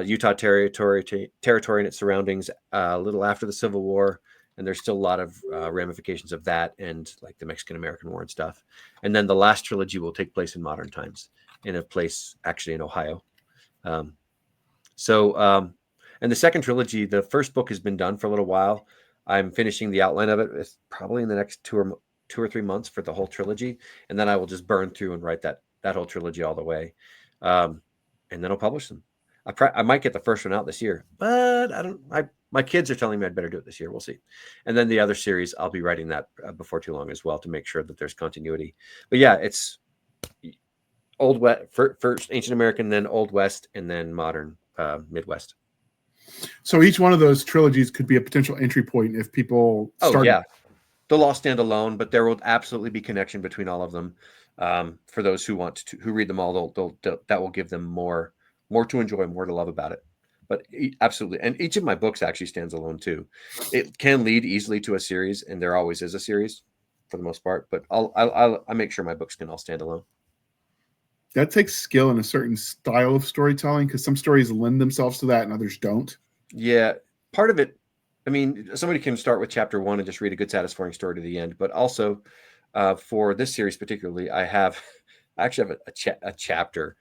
Utah territory and its surroundings, a little after the Civil War. And there's still a lot of ramifications of that, and like the Mexican-American War and stuff. And then the last trilogy will take place in modern times in a place actually in Ohio. And the second trilogy, the first book has been done for a little while. I'm finishing the outline of it. It's probably in the next 2 or 3 months for the whole trilogy, and then I will just burn through and write that whole trilogy all the way, and then I'll publish them. I might get the first one out this year, but I don't. My kids are telling me I'd better do it this year. We'll see. And then the other series, I'll be writing that before too long as well to make sure that there's continuity. But yeah, it's Old West first, ancient American, then Old West, and then modern Midwest. So each one of those trilogies could be a potential entry point if people start. Oh yeah, they'll all stand alone, but there will absolutely be connection between all of them. For those who read them all, that will give them more to enjoy, more to love about it. But absolutely, and each of my books actually stands alone too. It can lead easily to a series, and there always is a series for the most part. But I'll make sure my books can all stand alone. That takes skill and a certain style of storytelling, because some stories lend themselves to that and others don't. Yeah, part of it. I mean, somebody can start with chapter 1 and just read a good, satisfying story to the end. But also, for this series particularly, I actually have a chapter,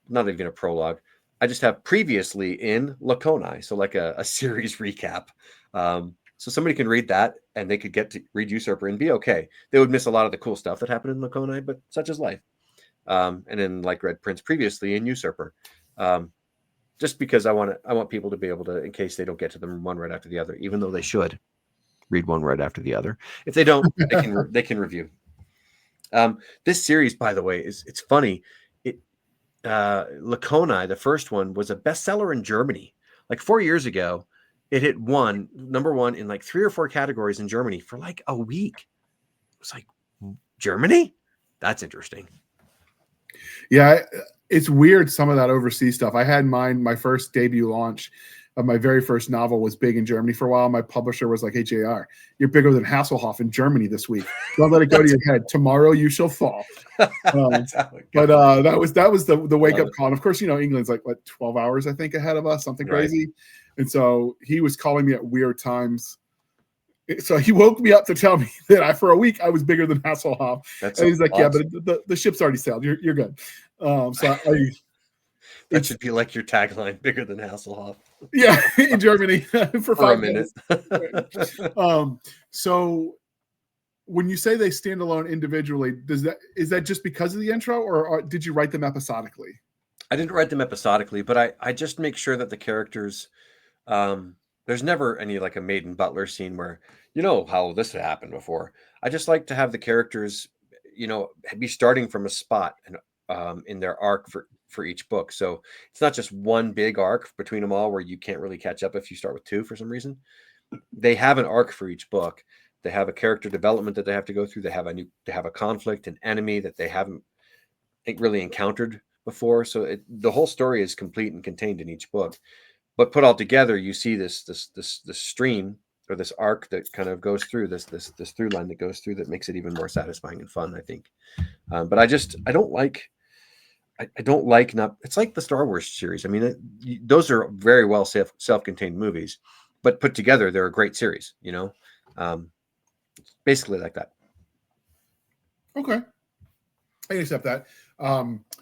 not even a prologue. I just have previously in Laconia, so like a series recap. So somebody can read that, and they could get to read Usurper and be okay. They would miss a lot of the cool stuff that happened in Laconia, but such is life. And then like Red Prince previously in Usurper. Just because I want people to be able to, in case they don't get to them one right after the other, even though they should read one right after the other. If they don't, they can review. This series, by the way, it's funny. Laconia, the first one, was a bestseller in Germany. Like 4 years ago, it hit number one in like 3 or 4 categories in Germany for like a week. It was like, Germany? That's interesting. Yeah, it's weird, some of that overseas stuff. I had my first debut launch of my very first novel was big in Germany for a while. My publisher was like, "Hey, JR, you're bigger than Hasselhoff in Germany this week. Don't let it go to your head. Tomorrow you shall fall." That's how it But goes. that was the wake Love up it. call. And of course, England's like what 12 hours I think ahead of us, something Right. crazy. And so he was calling me at weird times. So he woke me up to tell me that for a week I was bigger than Hasselhoff. That's And he's like, "Yeah, awesome. but the ship's already sailed. You're good." So That it's should be like your tagline, bigger than Hasselhoff. yeah in Germany for For a 5 minute. minutes. So when you say they stand alone individually, is that just because of the intro, or did you write them episodically? I didn't write them episodically, but I just make sure that the characters, there's never any like a maiden butler scene where how this happened before. I just like to have the characters, be starting from a spot and in their arc for each book. So it's not just one big arc between them all where you can't really catch up if you start with two for some reason. They have an arc for each book. They have a character development that they have to go through. They have a conflict, an enemy that they haven't really encountered before. So the whole story is complete and contained in each book. But put all together, you see this stream or this arc that kind of goes through this through line that goes through that makes it even more satisfying and fun, I think. But I don't like not. It's like the Star Wars series. I mean, those are very well self-contained movies, but put together, they're a great series. Basically like that. Okay, I can accept that.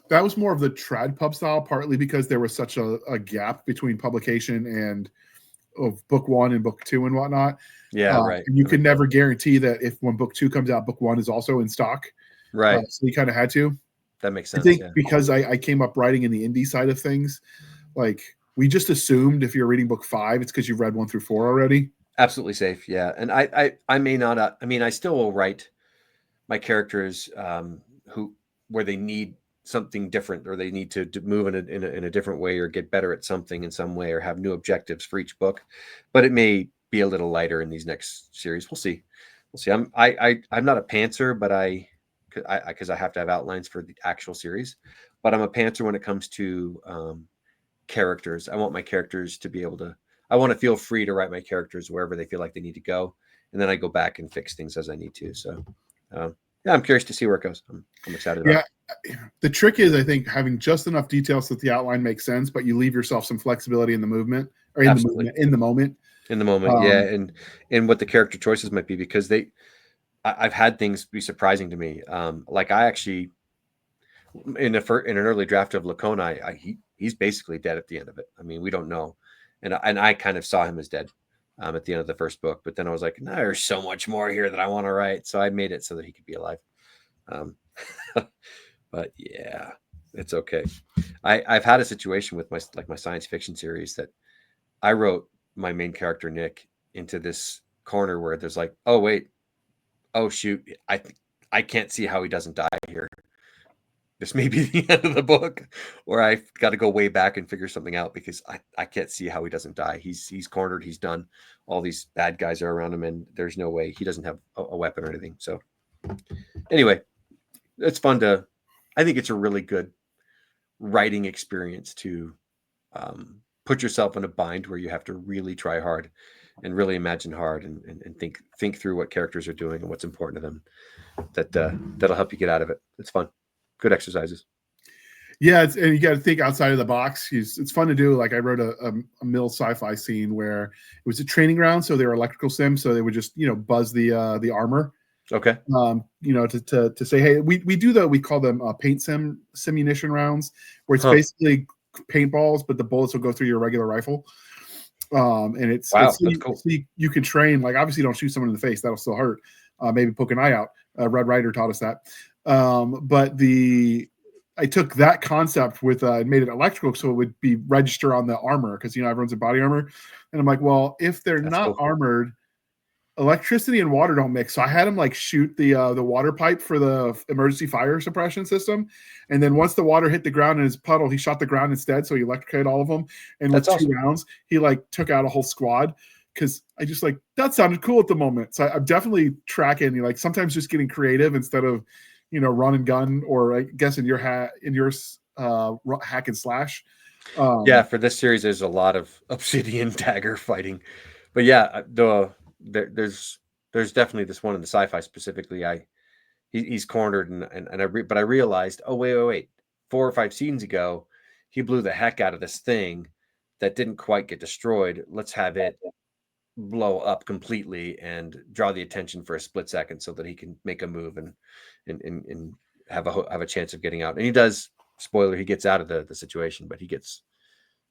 That was more of the trad pub style, partly because there was such a gap between publication and of book one and book two and whatnot. Yeah, right. And you can never guarantee that if when book two comes out, book one is also in stock. Right. So you kind of had to. That makes sense. I think because I came up writing in the indie side of things, like we just assumed if you're reading book 5, it's because you've read 1 through 4 already. Absolutely safe. Yeah. And I may not, I mean, I still will write my characters where they need something different, or they need to move in a different way, or get better at something in some way, or have new objectives for each book. But it may be a little lighter in these next series. We'll see. I'm not a pantser, but because I have to have outlines for the actual series, but I'm a pantser when it comes to characters. I want my characters to be able to, I want to feel free to write my characters wherever they feel like they need to go. And then I go back and fix things as I need to. So, yeah, I'm curious to see where it goes. I'm excited about it. The trick is, I think, having just enough details that the outline makes sense, but you leave yourself some flexibility in the movement, or in the moment. Yeah. And what the character choices might be, because I've had things be surprising to me. Like I actually, in an early draft of Laconi, he's basically dead at the end of it. I mean, we don't know. And I kind of saw him as dead at the end of the first book, but then I was like, no, there's so much more here that I want to write. So I made it so that he could be alive. But yeah, it's okay. I've had a situation with my science fiction series that I wrote my main character, Nick, into this corner where there's like, oh, wait, oh, shoot. I can't see how he doesn't die here. This may be the end of the book, or I've got to go way back and figure something out, because I can't see how he doesn't die. He's cornered. He's done. All these bad guys are around him, and there's no way he doesn't have a weapon or anything. So anyway, it's fun I think it's a really good writing experience to put yourself in a bind where you have to really try hard and really imagine hard and think through what characters are doing and what's important to them. That'll help you get out of it. It's fun. Good exercises. Yeah, and you got to think outside of the box. It's fun to do. Like I wrote a mill sci-fi scene where it was a training ground, so they were electrical sims, so they would just buzz the armor. Okay. To say, hey, we do we call them paint simunition rounds, where it's basically paintballs, but the bullets will go through your regular rifle. And it's that's cool. You can train, like obviously don't shoot someone in the face, that'll still hurt. Maybe poke an eye out. Red Ryder taught us that. But I took that concept with made it electrical, so it would be register on the armor, because everyone's in body armor, and I'm like, well, if they're not armored, electricity and water don't mix. So I had him like shoot the water pipe for the emergency fire suppression system, and then once the water hit the ground in his puddle, he shot the ground instead, so he electrocuted all of them. And with 2 rounds, he like took out a whole squad. Because I just like, that sounded cool at the moment. So I'm definitely tracking, like sometimes just getting creative instead of run and gun, or I guess in your hack and slash. Yeah, for this series, there's a lot of obsidian dagger fighting, but yeah, there's definitely this one in the sci-fi specifically. He's cornered, but I realized, oh wait, 4 or 5 scenes ago, he blew the heck out of this thing that didn't quite get destroyed. Let's have it blow up completely and draw the attention for a split second so that he can make a move and have a chance of getting out. And he does. Spoiler: he gets out of the situation, but he gets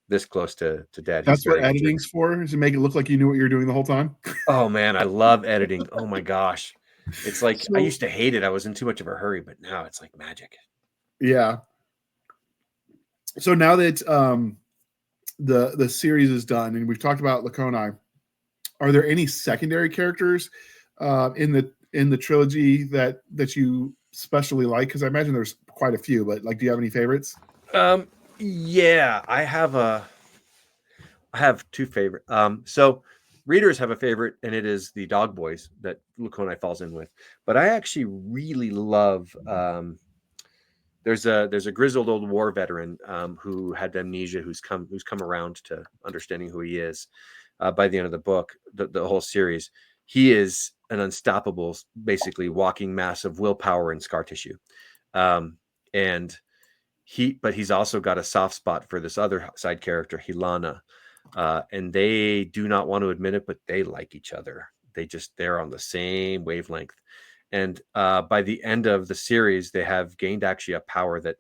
this close to dead. That's what editing's for, is to make it look like you knew what you were doing the whole time. Oh man, I love editing. Oh my gosh. It's like, I used to hate it. I was in too much of a hurry, but now it's like magic. Yeah. So now that the series is done and we've talked about Laconia, are there any secondary characters in the trilogy that you especially like? Because I imagine there's quite a few, but like, do you have any favorites? Yeah, I have 2 favorite. So readers have a favorite, and it is the dog boys that Laconia falls in with. But I actually really love. There's a grizzled old war veteran who had amnesia, who's come around to understanding who he is by the end of the book, the whole series. He is an unstoppable, basically walking mass of willpower and scar tissue, and he's also got a soft spot for this other side character, Hilana. And they do not want to admit it, but they like each other. They're on the same wavelength. And by the end of the series, they have gained actually a power that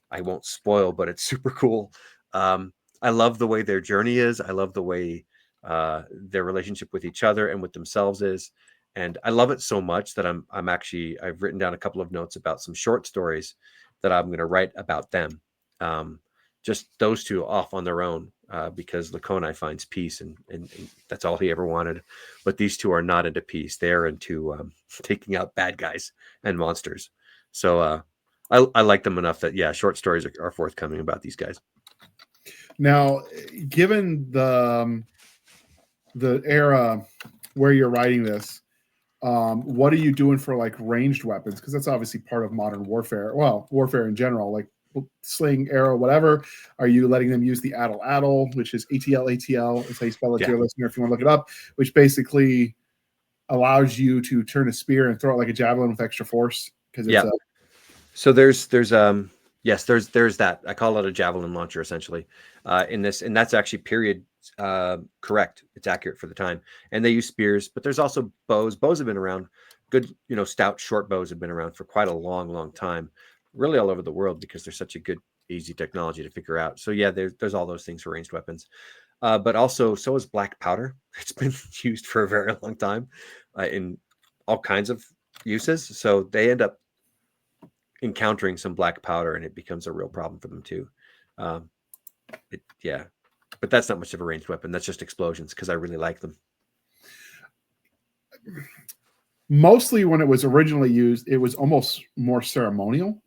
I won't spoil, but it's super cool. I love the way their journey is. I love the way their relationship with each other and with themselves is. And I love it so much that I've written down a couple of notes about some short stories that I'm going to write about them. Just those two off on their own, because Laconia finds peace, and that's all he ever wanted. But these two are not into peace; they're into taking out bad guys and monsters. So I like them enough that short stories are forthcoming about these guys. Now, given the era where you're writing this, what are you doing for like ranged weapons? Because that's obviously part of modern warfare. Well, warfare in general, like sling, arrow, whatever. Are you letting them use the ATL, which is ATL? Is how you spell it to your listener if you want to look it up, which basically allows you to turn a spear and throw it like a javelin with extra force? Because so there's that. I call it a javelin launcher essentially in this, and that's actually period correct. It's accurate for the time. And they use spears, but there's also bows. Bows have been around. Good, stout short bows have been around for quite a long time, really all over the world, because there's such a good, easy technology to figure out. So yeah, there's all those things for ranged weapons. But also, so is black powder. It's been used for a very long time in all kinds of uses. So they end up encountering some black powder, and it becomes a real problem for them too. But that's not much of a ranged weapon. That's just explosions, because I really like them. Mostly when it was originally used, it was almost more ceremonial.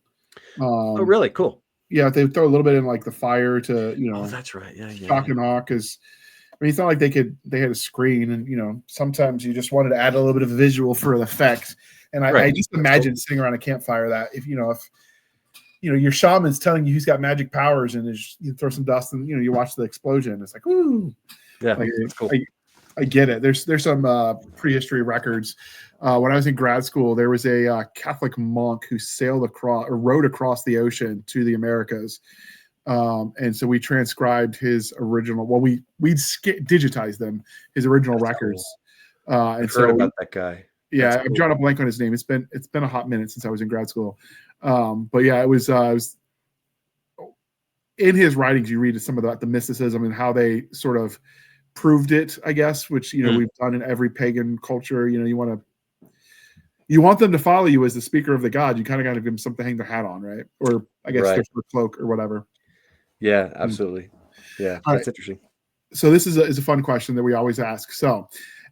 Oh, really? Cool. Yeah, they throw a little bit in like the fire to, Oh, that's right. Yeah. shock and awe, because I mean, it's not like they had a screen, and sometimes you just wanted to add a little bit of visual for the effect. And I just imagine sitting around a campfire that if your shaman's telling you he's got magic powers, and you throw some dust and you watch the explosion, it's like, ooh. Yeah, that's cool. I get it. There's some prehistory records. When I was in grad school, there was a Catholic monk who rowed across the ocean to the Americas. And so we transcribed his original. Well, we digitized them, his original records. Cool. I've heard about that guy. Yeah, I've drawn a blank on his name. It's been a hot minute since I was in grad school. But yeah, it was in his writings. You read some of the mysticism and how they sort of proved it, I guess, which we've done in every pagan culture. You want them to follow you as the speaker of the god. You kind of got to give them something to hang their hat on, right? Or I guess their cloak or whatever. Yeah, absolutely. Yeah, that's interesting. So this is a fun question that we always ask. So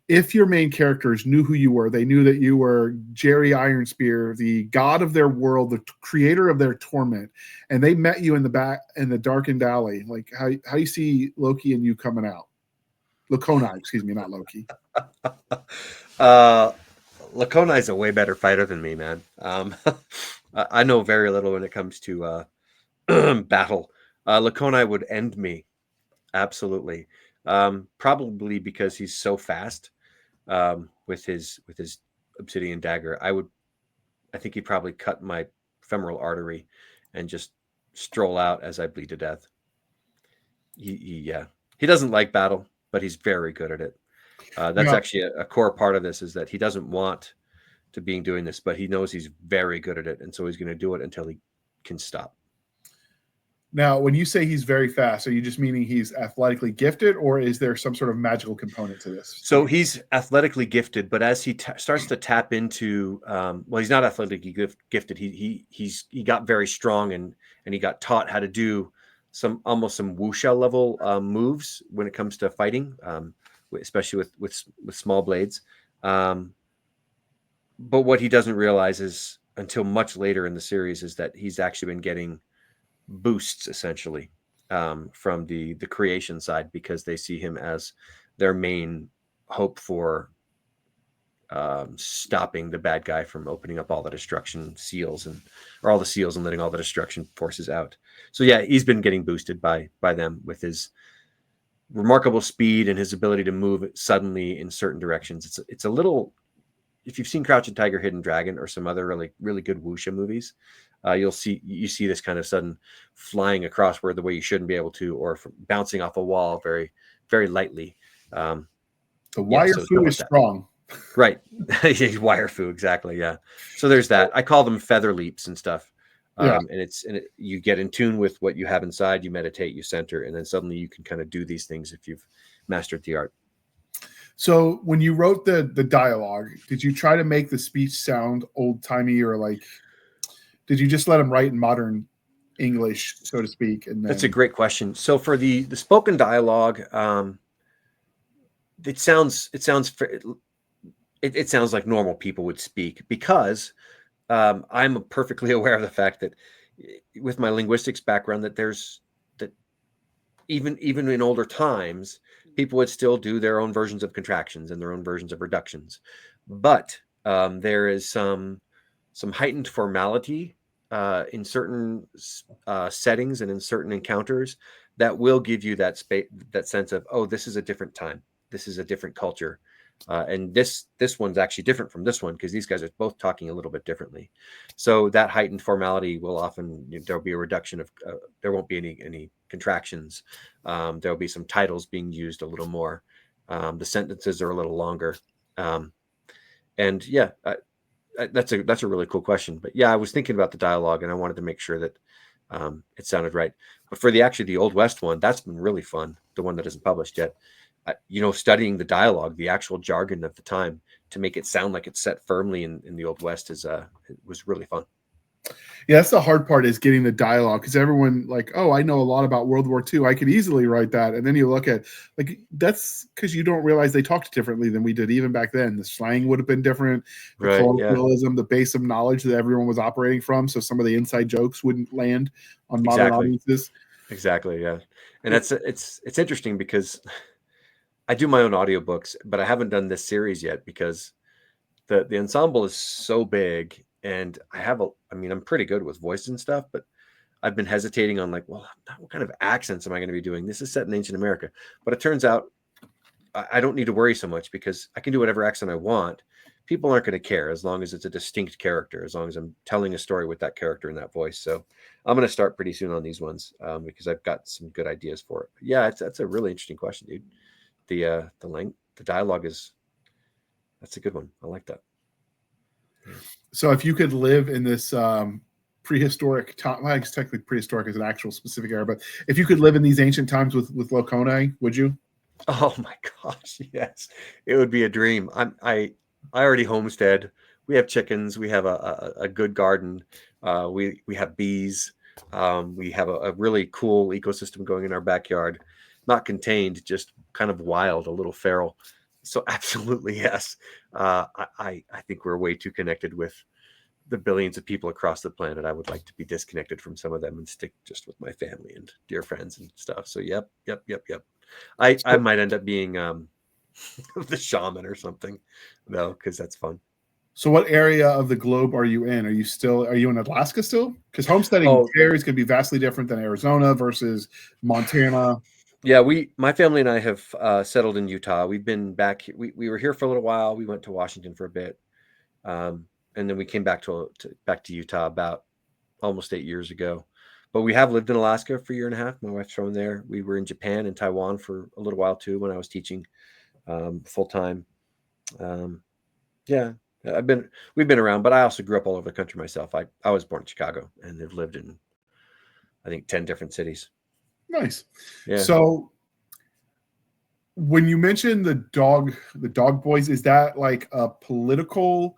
if your main characters knew who you were, they knew that you were Gerry Ironspear, the god of their world, the creator of their torment, and they met you in the darkened alley, like how you see Loki and you coming out? Laconia, excuse me, not Loki. Laconia is a way better fighter than me, man. I know very little when it comes to battle. Laconai would end me. Absolutely. Probably because he's so fast with his obsidian dagger. I think he'd probably cut my femoral artery and just stroll out as I bleed to death. He doesn't like battle, but he's very good at it. That's Now, actually a core part of this, is that he doesn't want to be doing this, but he knows he's very good at it, and so he's going to do it until he can stop. now, when you say he's very fast, are you just meaning he's athletically gifted, or is there some sort of magical component to this? So he's athletically gifted, but as he starts to tap into, well, he's not athletically gifted. He got very strong, and he got taught how to do almost some wuxia level moves when it comes to fighting, especially with small blades. But what he doesn't realize is, until much later in the series, is that he's actually been getting boosts essentially from the creation side, because they see him as their main hope for stopping the bad guy from opening up all the destruction seals or all the seals and letting all the destruction forces out. So yeah, he's been getting boosted by them with his remarkable speed and his ability to move suddenly in certain directions. It's a little, if you've seen Crouching Tiger, Hidden Dragon, or some other really good wuxia movies, you see this kind of sudden flying across where the way you shouldn't be able to, or bouncing off a wall very, very lightly. The wire fu is strong. Right. Wire fu, exactly. Yeah. So there's that. I call them feather leaps and stuff. And you get in tune with what you have inside, you meditate, you center, and then suddenly you can kind of do these things if you've mastered the art. So when you wrote the dialogue, did you try to make the speech sound old timey, or like, did you just let him write in modern English, so to speak? And that's a great question. So for the spoken dialogue, it sounds like normal people would speak, because I'm perfectly aware of the fact that, with my linguistics background, that even in older times, people would still do their own versions of contractions and their own versions of reductions. But there is some heightened formality in certain settings and in certain encounters that will give you that sense of, oh, this is a different time. This is a different culture. And this one's actually different from this one, because these guys are both talking a little bit differently. So that heightened formality will often, there'll be a reduction of, there won't be any contractions. There'll be some titles being used a little more. The sentences are a little longer. And yeah, that's a really cool question. But yeah, I was thinking about the dialogue, and I wanted to make sure that it sounded right. But for the Old West one, that's been really fun. The one that isn't published yet. Studying the dialogue, the actual jargon of the time, to make it sound like it's set firmly in the Old West was really fun. Yeah, that's the hard part, is getting the dialogue, because everyone like, oh, I know a lot about World War II. I could easily write that. And then you look at, like, that's because you don't realize they talked differently than we did even back then. The slang would have been different. The colloquialism, the base of knowledge that everyone was operating from. So some of the inside jokes wouldn't land on modern audiences. Exactly, yeah. And it's interesting, because I do my own audiobooks, but I haven't done this series yet, because the ensemble is so big, and I'm pretty good with voice and stuff, but I've been hesitating on, like, well, what kind of accents am I going to be doing? This is set in ancient America. But it turns out I don't need to worry so much, because I can do whatever accent I want. People aren't going to care, as long as it's a distinct character, as long as I'm telling a story with that character and that voice. So I'm going to start pretty soon on these ones, because I've got some good ideas for it. But yeah, that's a really interesting question, dude. The dialogue that's a good one. I like that. Yeah. So if you could live in this prehistoric time, well, I guess technically prehistoric is an actual specific era, but if you could live in these ancient times with Laconai, would you? Oh my gosh, yes, it would be a dream. I already homestead. We have chickens. We have a good garden. We have bees. We have a really cool ecosystem going in our backyard. Not contained, just kind of wild, a little feral. So absolutely, yes. I think we're way too connected with the billions of people across the planet. I would like to be disconnected from some of them and stick just with my family and dear friends and stuff. So yep. I might end up being the shaman or something, though, because that's fun. So what area of the globe are you in? Are you in Alaska still? Because homesteading varies, can be vastly different than Arizona versus Montana. Yeah, my family and I have settled in Utah. We've been back. We were here for a little while. We went to Washington for a bit, and then we came back to Utah about almost 8 years ago. But we have lived in Alaska for a year and a half. My wife's from there. We were in Japan and Taiwan for a little while too when I was teaching full time. Yeah, we've been around, but I also grew up all over the country myself. I was born in Chicago and have lived in, I think, 10 different cities. Nice. Yeah. So when you mention the dog boys, is that like a political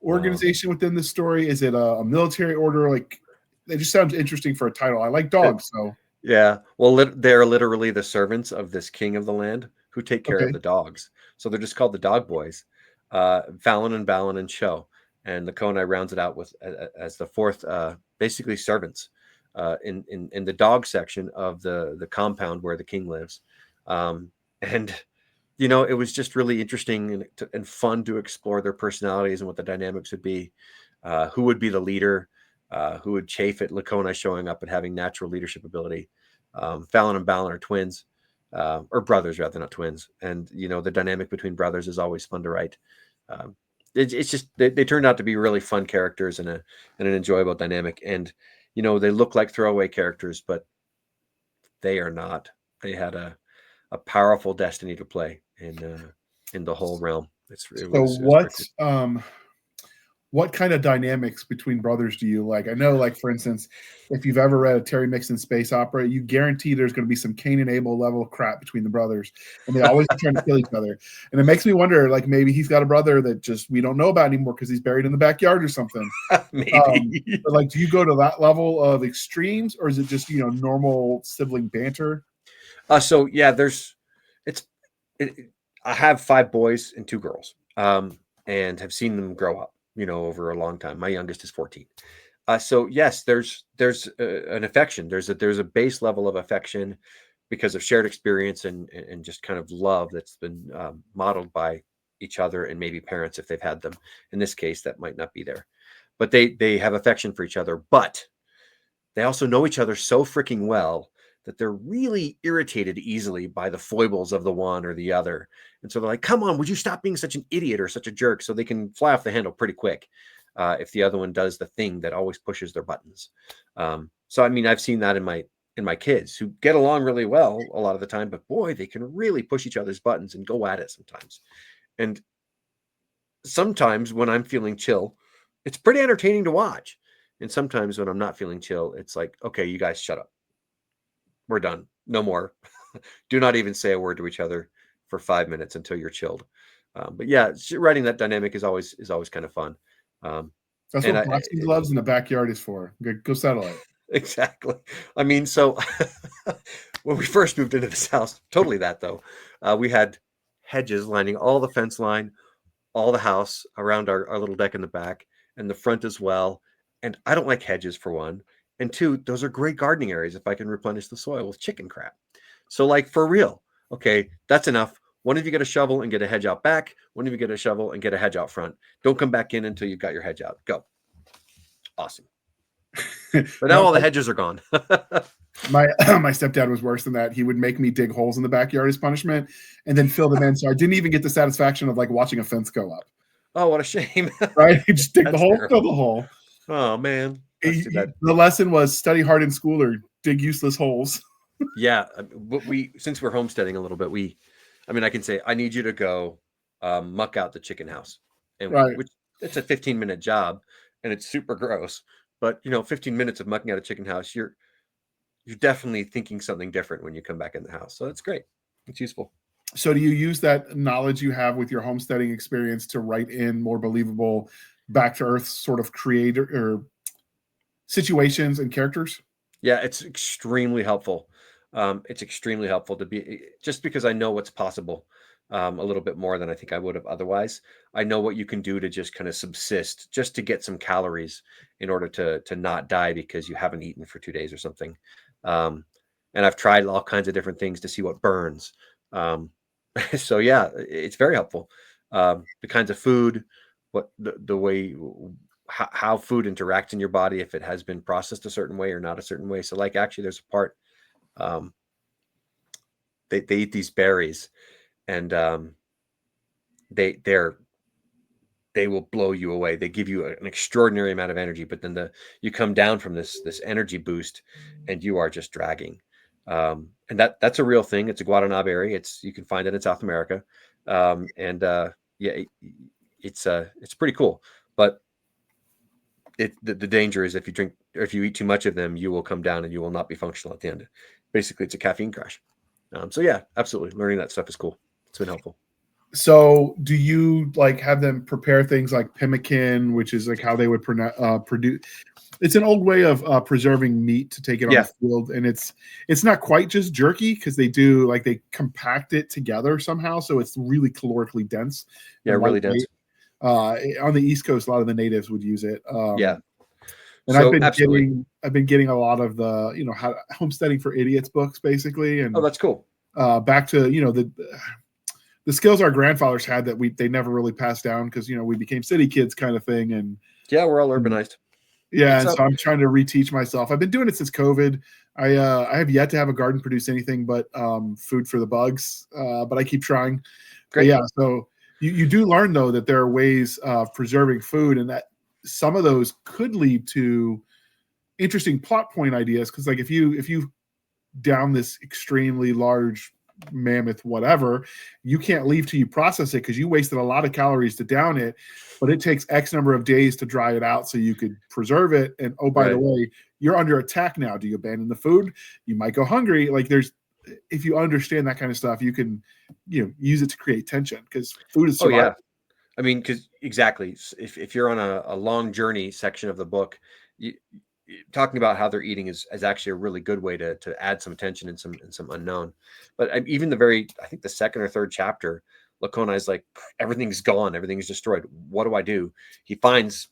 organization within the story? Is it a military order? Like, it just sounds interesting for a title. I like dogs, so yeah. Well, they're literally the servants of this king of the land who take care of the dogs. So they're just called the Dog Boys, Fallon and Ballon and Show. And the Konai rounds it out with as the fourth, basically servants in the dog section of the compound where the king lives. And it was just really interesting and fun to explore their personalities and what the dynamics would be. Who would be the leader? Who would chafe at Lacona showing up and having natural leadership ability. Fallon and Ballon are twins, or brothers rather, not twins. And, the dynamic between brothers is always fun to write. It's just, they turned out to be really fun characters and an enjoyable dynamic. And, they look like throwaway characters, but they are not. They had a powerful destiny to play in the whole realm. What kind of dynamics between brothers do you like? I know, like, for instance, if you've ever read a Terry Mixon space opera, you guarantee there's going to be some Cain and Abel level of crap between the brothers, and they always trying to kill each other. And it makes me wonder, like, maybe he's got a brother that just we don't know about anymore because he's buried in the backyard or something. Maybe. But like, do you go to that level of extremes, or is it just normal sibling banter? So yeah, I have 5 boys and 2 girls, and have seen them grow up, over a long time. My youngest is 14. So yes, there's an affection. There's a base level of affection because of shared experience and just kind of love that's been modeled by each other and maybe parents if they've had them. In this case, that might not be there, but they have affection for each other. But they also know each other so freaking well that they're really irritated easily by the foibles of the one or the other. And so they're like, come on, would you stop being such an idiot or such a jerk? So they can fly off the handle pretty quick if the other one does the thing that always pushes their buttons. So, I mean, I've seen that in my kids who get along really well a lot of the time, but boy, they can really push each other's buttons and go at it sometimes. And sometimes when I'm feeling chill, it's pretty entertaining to watch. And sometimes when I'm not feeling chill, it's like, okay, you guys shut up. We're done. No more. Do not even say a word to each other for 5 minutes until you're chilled. But yeah, writing that dynamic is always kind of fun. That's what boxing gloves in the backyard is for. Go settle it. Exactly. I mean, so when we first moved into this house, totally that though, we had hedges lining all the fence line, all the house around our little deck in the back and the front as well. And I don't like hedges for one. And 2, those are great gardening areas if I can replenish the soil with chicken crap. So like for real, okay, that's enough. One of you get a shovel and get a hedge out back. One of you get a shovel and get a hedge out front. Don't come back in until you've got your hedge out. Go. Awesome. But now all the hedges are gone. My stepdad was worse than that. He would make me dig holes in the backyard as punishment and then fill them in. So I didn't even get the satisfaction of like watching a fence go up. Oh, what a shame. Right? You just dig the hole, fill the hole. Oh, man. The lesson was study hard in school or dig useless holes. Yeah. But since we're homesteading a little bit, I can say, I need you to go muck out the chicken house. And which it's a 15-minute job and it's super gross. But 15 minutes of mucking out a chicken house, you're definitely thinking something different when you come back in the house. So that's great. It's useful. So do you use that knowledge you have with your homesteading experience to write in more believable back to earth sort of creator or situations and characters? Yeah, it's extremely helpful. It's extremely helpful to be just because I know what's possible a little bit more than I think I would have otherwise. I know what you can do to just kind of subsist, just to get some calories in order to not die because you haven't eaten for 2 days or something. And I've tried all kinds of different things to see what burns. So yeah, it's very helpful. The kinds of food, what the way how food interacts in your body, if it has been processed a certain way or not a certain way. So like actually there's a part, um, they eat these berries, and they're they will blow you away. They give you an extraordinary amount of energy, but then you come down from this energy boost, and you are just dragging. And that's a real thing. It's a Guantanamo berry. You can find it in South America, and yeah, it's pretty cool. But the danger is if you drink or if you eat too much of them, you will come down and you will not be functional at the end. Basically, it's a caffeine crash. So yeah, absolutely, learning that stuff is cool. It's been helpful. So do you like have them prepare things like pemmican, which is like how they would produce? It's an old way of preserving meat to take it on the field, and it's not quite just jerky because they compact it together somehow, so it's really calorically dense. Yeah, really dense. On the East Coast, a lot of the natives would use it. Yeah, and so, I've been getting a lot of the how homesteading for idiots books basically, and that's cool. Back to the skills our grandfathers had that they never really passed down because we became city kids kind of thing, and yeah, we're all urbanized. Yeah, and so I'm trying to reteach myself. I've been doing it since COVID. I have yet to have a garden produce anything but food for the bugs, but I keep trying. Great. But yeah, so you do learn though that there are ways of preserving food, and that some of those could lead to interesting plot point ideas. Because like if you down this extremely large mammoth whatever, you can't leave till you process it because you wasted a lot of calories to down it, but it takes X number of days to dry it out so you could preserve it. And oh, by the way, you're under attack now. Do you abandon the food? You might go hungry. Like if you understand that kind of stuff, you can use it to create tension because food is survival. Oh yeah, I mean, because exactly, if you're on a long journey section of the book, talking about how they're eating is actually a really good way to add some tension and some unknown. But even I think the second or third chapter, Lacona is like, everything's gone, everything's destroyed. What do I do? He finds,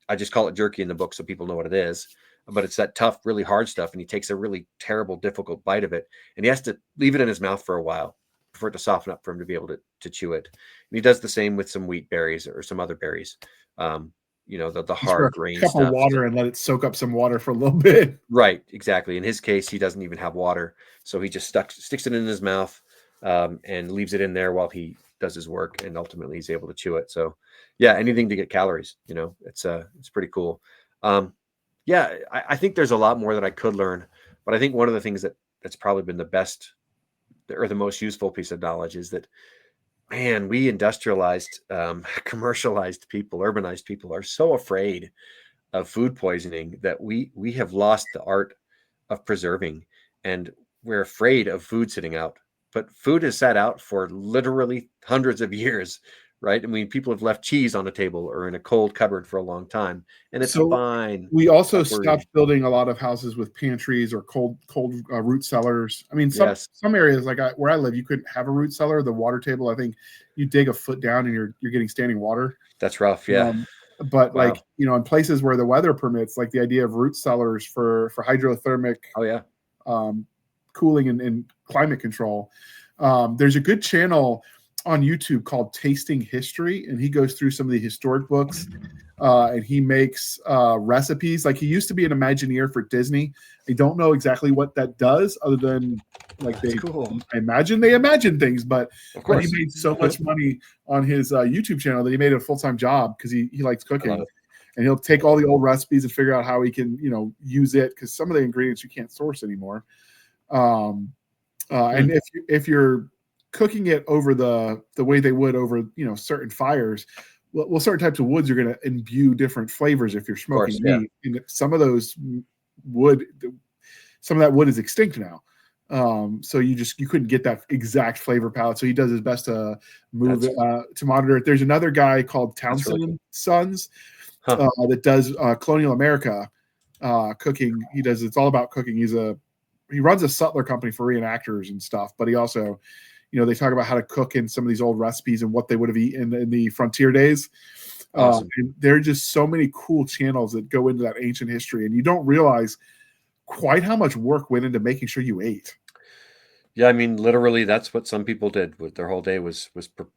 I just call it jerky in the book so people know what it is, but it's that tough, really hard stuff, and he takes a really terrible, difficult bite of it, and he has to leave it in his mouth for a while for it to soften up for him to be able to chew it. And he does the same with some wheat berries or some other berries. The hard grain stuff. Cup of water and let it soak up some water for a little bit. Right, exactly. In his case, he doesn't even have water, so he just sticks it in his mouth and leaves it in there while he does his work, and ultimately he's able to chew it. So, yeah, anything to get calories. It's pretty cool. I think there's a lot more that I could learn, but I think one of the things that's probably been the best or the most useful piece of knowledge is that, man, we industrialized, commercialized people, urbanized people are so afraid of food poisoning that we have lost the art of preserving, and we're afraid of food sitting out. But food has sat out for literally hundreds of years, right? I mean, people have left cheese on a table or in a cold cupboard for a long time, and it's fine. We also stopped building a lot of houses with pantries or cold root cellars. I mean, some areas like where I live, you couldn't have a root cellar. The water table, I think, you dig a foot down and you're getting standing water. That's rough, yeah. But wow. In places where the weather permits, like the idea of root cellars for hydrothermic, cooling and climate control. There's a good channel on YouTube called Tasting History, and he goes through some of the historic books, and he makes recipes. Like, he used to be an Imagineer for Disney. I don't know exactly what that does, other than I imagine they imagine things. But of course, he made so much money on his YouTube channel that he made it a full-time job because he likes cooking, and he'll take all the old recipes and figure out how he can use it, because some of the ingredients you can't source anymore. And if you're cooking it over the way they would over certain fires, well, certain types of woods are going to imbue different flavors if you're smoking meat. And some of that wood is extinct now, so you couldn't get that exact flavor palette. So he does his best to move it to monitor it. There's another guy called Townsend Sons that does Colonial America cooking. It's all about cooking. He runs a sutler company for reenactors and stuff, but he also they talk about how to cook in some of these old recipes and what they would have eaten in the frontier days. Awesome. And there are just so many cool channels that go into that ancient history, and you don't realize quite how much work went into making sure you ate. Yeah, I mean, literally, that's what some people did. With their whole day was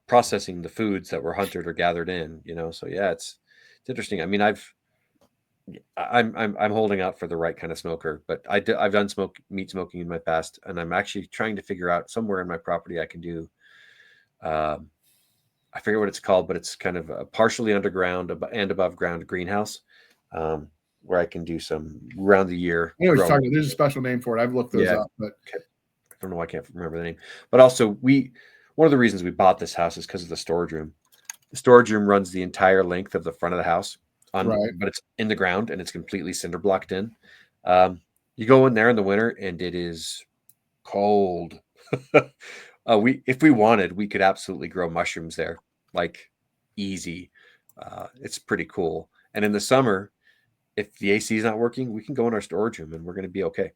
processing the foods that were hunted or gathered in. So yeah, it's interesting. I mean, I'm holding out for the right kind of smoker, but I've done meat smoking in my past, and I'm actually trying to figure out somewhere in my property I can do. Um, I forget what it's called, but it's kind of a partially underground and above ground greenhouse, um, where I can do some round the year I know what you're growing. talking about. There's a special name for it. I've looked those Yeah, up, but I don't know why I can't remember the name. But also, one of the reasons we bought this house is because of the storage room. The storage room runs the entire length of the front of the house, right. but it's in the ground and it's completely cinder blocked in. Um, you go in there in the winter and it is cold. If we wanted, we could absolutely grow mushrooms there, like easy. It's pretty cool. And in the summer, if the AC is not working, we can go in our storage room and we're going to be okay.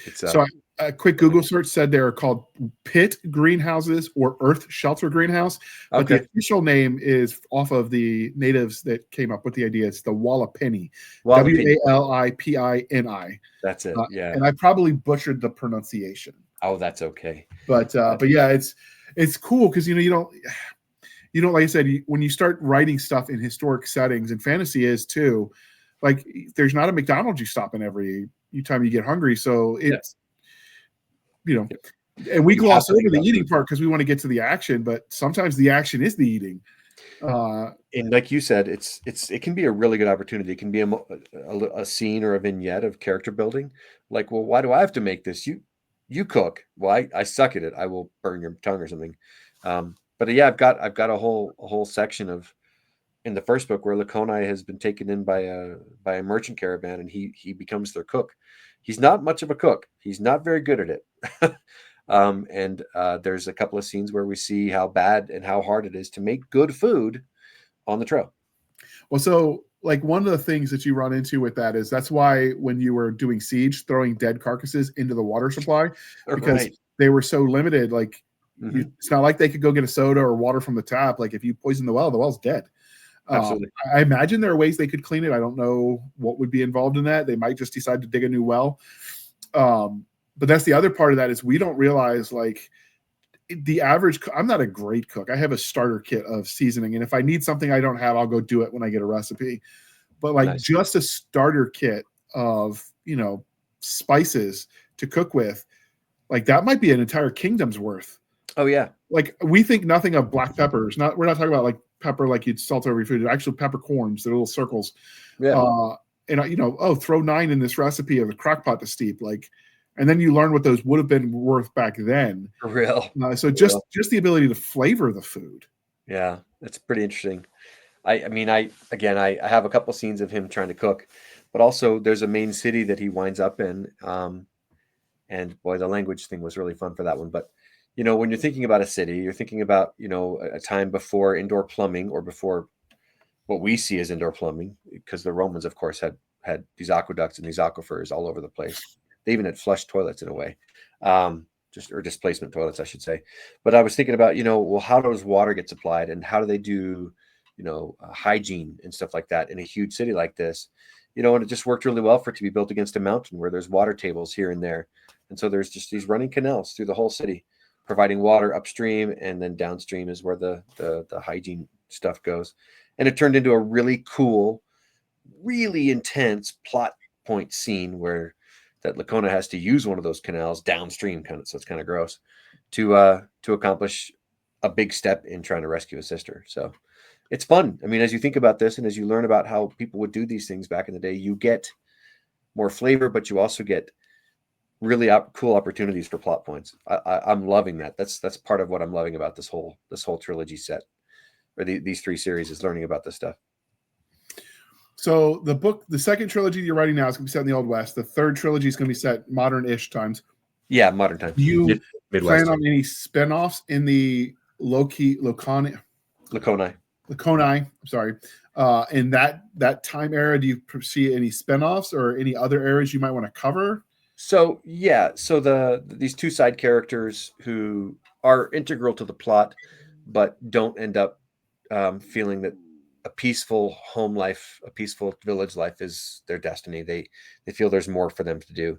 It's So a quick Google search said they're called pit greenhouses or earth shelter greenhouse, but the okay. official name is off of the natives that came up with the idea. It's the Walipini, Walipini. Walipini. That's it. Yeah. And I probably butchered the pronunciation. Oh, that's okay. But yeah, it's cool because you don't like I said, when you start writing stuff in historic settings, and fantasy is too, like there's not a McDonald's you stop in every time you get hungry. So it's and we gloss over the eating part because we want to get to the action, but sometimes the action is the eating. And like you said, it can be a really good opportunity. It can be a scene or a vignette of character building. Like, well, why do I have to make this? You cook. Well, I suck at it. I will burn your tongue or something. But yeah, I've got a whole section of in the first book where Laconai has been taken in by a merchant caravan, and he becomes their cook. He's not much of a cook. He's not very good at it. And there's a couple of scenes where we see how bad and how hard it is to make good food on the trail. Well, so like one of the things that you run into with that is that's why when you were doing siege, throwing dead carcasses into the water supply because they were so limited. Like it's not like they could go get a soda or water from the tap. Like if you poison the well's dead. Absolutely. I imagine there are ways they could clean it. I don't know what would be involved in that. They might just decide to dig a new well. But that's the other part of that is we don't realize like the average. I'm not a great cook. I have a starter kit of seasoning, and if I need something I don't have, I'll go do it when I get a recipe. But like just a starter kit of spices to cook with, like that might be an entire kingdom's worth. Oh yeah. Like we think nothing of black peppers. We're not talking about like pepper like you'd salt over your food. Actual peppercorns, the little circles. Yeah. And throw 9 in this recipe of a crock pot to steep. Like, and then you learn what those would have been worth back then. For real. So just the ability to flavor the food. Yeah, that's pretty interesting. I have a couple scenes of him trying to cook, but also there's a main city that he winds up in. And boy, the language thing was really fun for that one. But when you're thinking about a city, you're thinking about a time before indoor plumbing or before what we see as indoor plumbing, because the Romans, of course, had these aqueducts and these aquifers all over the place. They even had flush toilets in a way, or displacement toilets, I should say. But I was thinking about, well, how does water get supplied, and how do they do, hygiene and stuff like that in a huge city like this? And it just worked really well for it to be built against a mountain where there's water tables here and there, and so there's just these running canals through the whole city, providing water upstream, and then downstream is where the hygiene stuff goes. And it turned into a really cool, really intense plot point scene where that Lacona has to use one of those canals downstream, so it's kind of gross, to accomplish a big step in trying to rescue a sister. So it's fun. I mean, as you think about this and as you learn about how people would do these things back in the day, you get more flavor, but you also get really cool opportunities for plot points. I'm loving that. That's part of what I'm loving about this whole trilogy set, or these 3 series, is learning about this stuff. So the second trilogy you're writing now is going to be set in the Old West. The third trilogy is going to be set modern-ish times. Yeah, modern times. Do you Midwest plan on any spinoffs in the Laconai? I'm sorry. In that time era, do you see any spinoffs or any other areas you might want to cover? So yeah, so these 2 side characters who are integral to the plot, but don't end up feeling that a peaceful home life, a peaceful village life is their destiny. They feel there's more for them to do.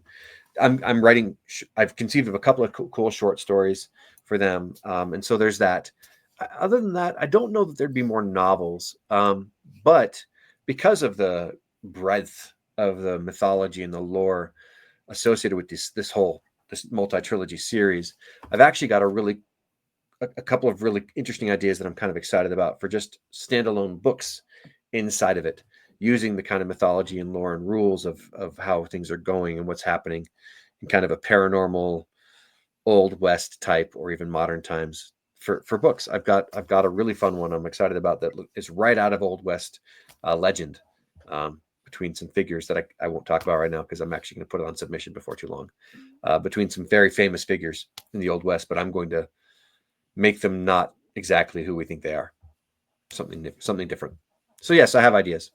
I'm writing. I've conceived of a couple of cool short stories for them, and so there's that. Other than that, I don't know that there'd be more novels, but because of the breadth of the mythology and the lore associated with this multi-trilogy series, I've actually got a couple of really interesting ideas that I'm kind of excited about for just standalone books inside of it, using the kind of mythology and lore and rules of how things are going and what's happening in kind of a paranormal old west type or even modern times for books. I've got a really fun one I'm excited about that is right out of old west legend, between some figures that I won't talk about right now because I'm actually going to put it on submission before too long, between some very famous figures in the old west, but I'm going to make them not exactly who we think they are, something different. So yes, I have ideas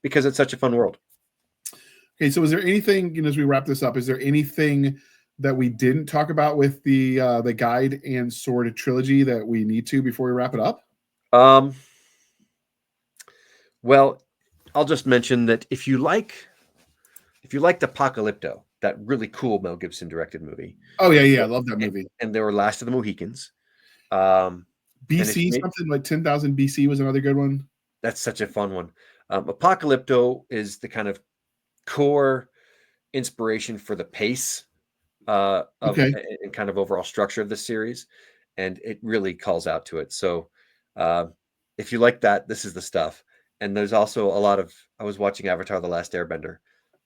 because it's such a fun world. Okay, so is there anything, as we wrap this up, is there anything that we didn't talk about with the guide and Sword Trilogy that we need to before we wrap it up? Well, I'll just mention that if you liked Apocalypto, that really cool Mel Gibson directed movie. Oh yeah, I love that movie. And there were Last of the Mohicans. BC, something like 10,000 BC was another good one. That's such a fun one. Apocalypto is the kind of core inspiration for the pace and kind of overall structure of the series, and it really calls out to it. So if you like that, this is the stuff. And there's also a lot of, I was watching Avatar: The Last Airbender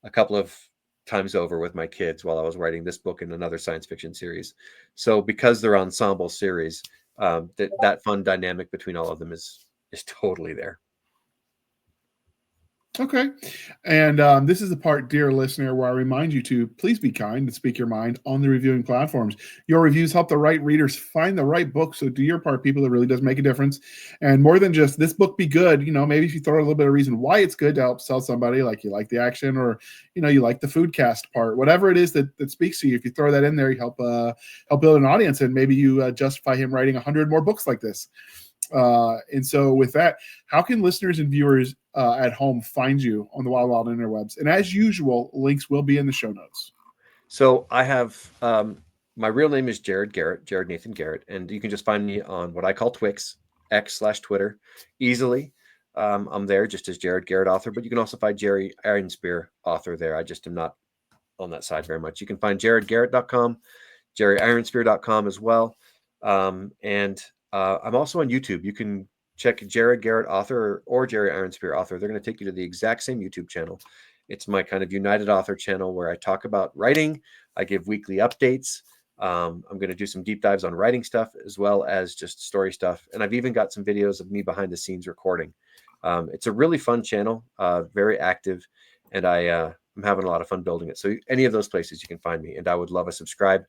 a couple of times over with my kids while I was writing this book and another science fiction series. So because they're ensemble series, that fun dynamic between all of them is totally there. Okay. And this is the part, dear listener, where I remind you to please be kind and speak your mind on the reviewing platforms. Your reviews help the right readers find the right book. So do your part, people. It really does make a difference. And more than just this book be good, maybe if you throw a little bit of reason why it's good to help sell somebody, like you like the action or, you like the food cast part, whatever it is that speaks to you. If you throw that in there, you help build an audience, and maybe you justify him writing 100 more books like this. And so with that, how can listeners and viewers at home find you on the wild interwebs? And as usual, links will be in the show notes. So I have my real name is Jared Nathan Garrett, and you can just find me on what I call Twix, X/Twitter, easily. I'm there just as Jared Garrett author, but you can also find Gerry Ironspear author there. I just am not on that side very much. You can find jaredgarrett.com, gerryironspear.com as well. And I'm also on YouTube. You can check Jared Garrett author or Gerry Ironspear author. They're going to take you to the exact same YouTube channel. It's my kind of United Author channel where I talk about writing. I give weekly updates. I'm going to do some deep dives on writing stuff as well as just story stuff. And I've even got some videos of me behind the scenes recording. It's a really fun channel, very active, and I'm having a lot of fun building it. So any of those places you can find me, and I would love a subscribe.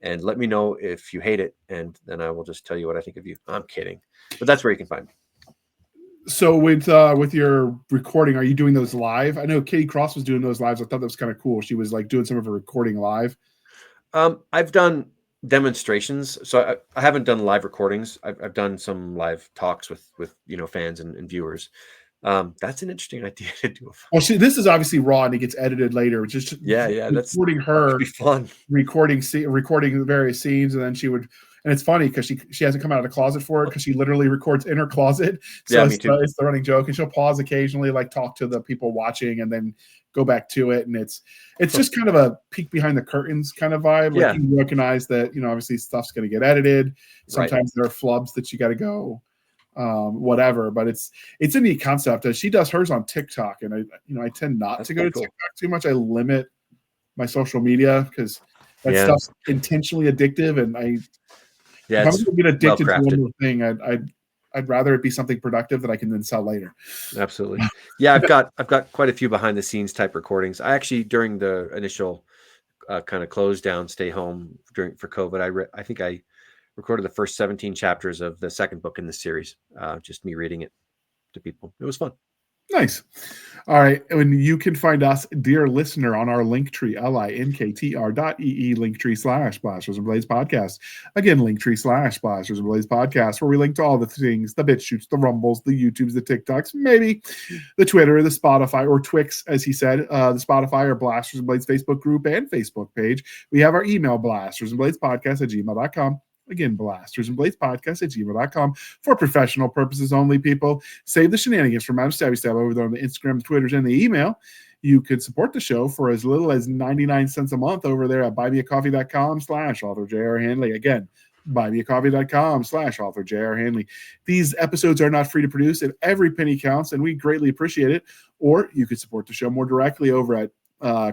And let me know if you hate it, and then I will just tell you what I think of you. I'm kidding, but that's where you can find me. So with your recording, are you doing those live? I know Katie Cross was doing those lives. I thought that was kind of cool. She was like doing some of her recording live. I've done demonstrations, so I haven't done live recordings. I've done some live talks with fans and viewers. That's an interesting idea to do. Well, this is obviously raw and it gets edited later. Which is that's recording her. That'd be fun. Recording the various scenes, and then she would. And it's funny because she hasn't come out of the closet for it because she literally records in her closet. So me too. It's the running joke, and she'll pause occasionally, like talk to the people watching, and then go back to it. And it's just kind of a peek behind the curtains kind of vibe. Like you recognize that obviously stuff's going to get edited. Sometimes there are flubs that you got to go. Whatever, but it's a neat concept. She does hers on TikTok, and I tend not to go to TikTok too much. I limit my social media because that stuff's intentionally addictive, and if I'm going to get addicted to one more thing, I'd rather it be something productive that I can then sell later. Absolutely, yeah. I've got quite a few behind the scenes type recordings. I actually, during the initial kind of close down, stay home for COVID, I think I recorded the first 17 chapters of the second book in the series. Just me reading it to people. It was fun. Nice. All right. And you can find us, dear listener, on our Linktree, linktr.ee, Linktree/Blasters and Blades podcast. Again, Linktree/Blasters and Blades podcast, where we link to all the things, the BitChutes, the Rumbles, the YouTubes, the TikToks, maybe the Twitter, the Spotify, or Twix, as he said, the Spotify or Blasters and Blades Facebook group and Facebook page. We have our email, blastersandbladespodcast@gmail.com. Again, Blasters and Blades podcast at gmail.com for professional purposes only, people. Save the shenanigans from Madam Stabby Stab over there on the Instagram, the Twitters, and the email. You could support the show for as little as 99 cents a month over there at buymeacoffee.com/author J.R. Handley. Again, buymeacoffee.com/author J.R. Handley. These episodes are not free to produce, and every penny counts, and we greatly appreciate it. Or you could support the show more directly over at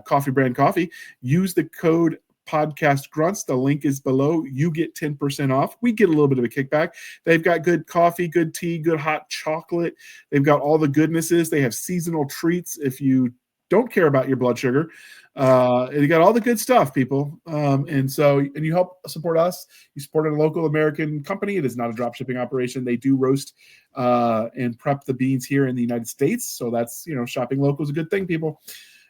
Coffee Brand Coffee. Use the code podcast grunts. The link is below. You get 10% off. We get a little bit of a kickback. They've got good coffee, good tea, good hot chocolate. They've got all the goodnesses. They have seasonal treats if you don't care about your blood sugar. You got all the good stuff, people. And you help support us. You support a local American company. It is not a drop shipping operation. They do roast and prep the beans here in the United States. So that's, shopping local is a good thing, people.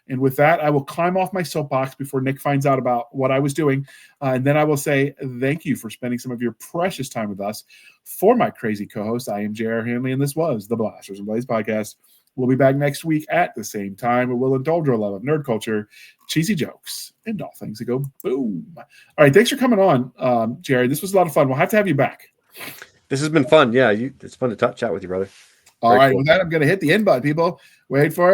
And with that, I will climb off my soapbox before Nick finds out about what I was doing. And then I will say thank you for spending some of your precious time with us. For my crazy co-host, I am J.R. Handley, and this was the Blasters and Blades podcast. We'll be back next week at the same time, and we'll indulge our love of nerd culture, cheesy jokes, and all things that go boom. All right, thanks for coming on, Jerry. This was a lot of fun. We'll have to have you back. This has been fun. Yeah, it's fun to chat with you, brother. All right, with that, I'm going to hit the end button, people. Wait for it.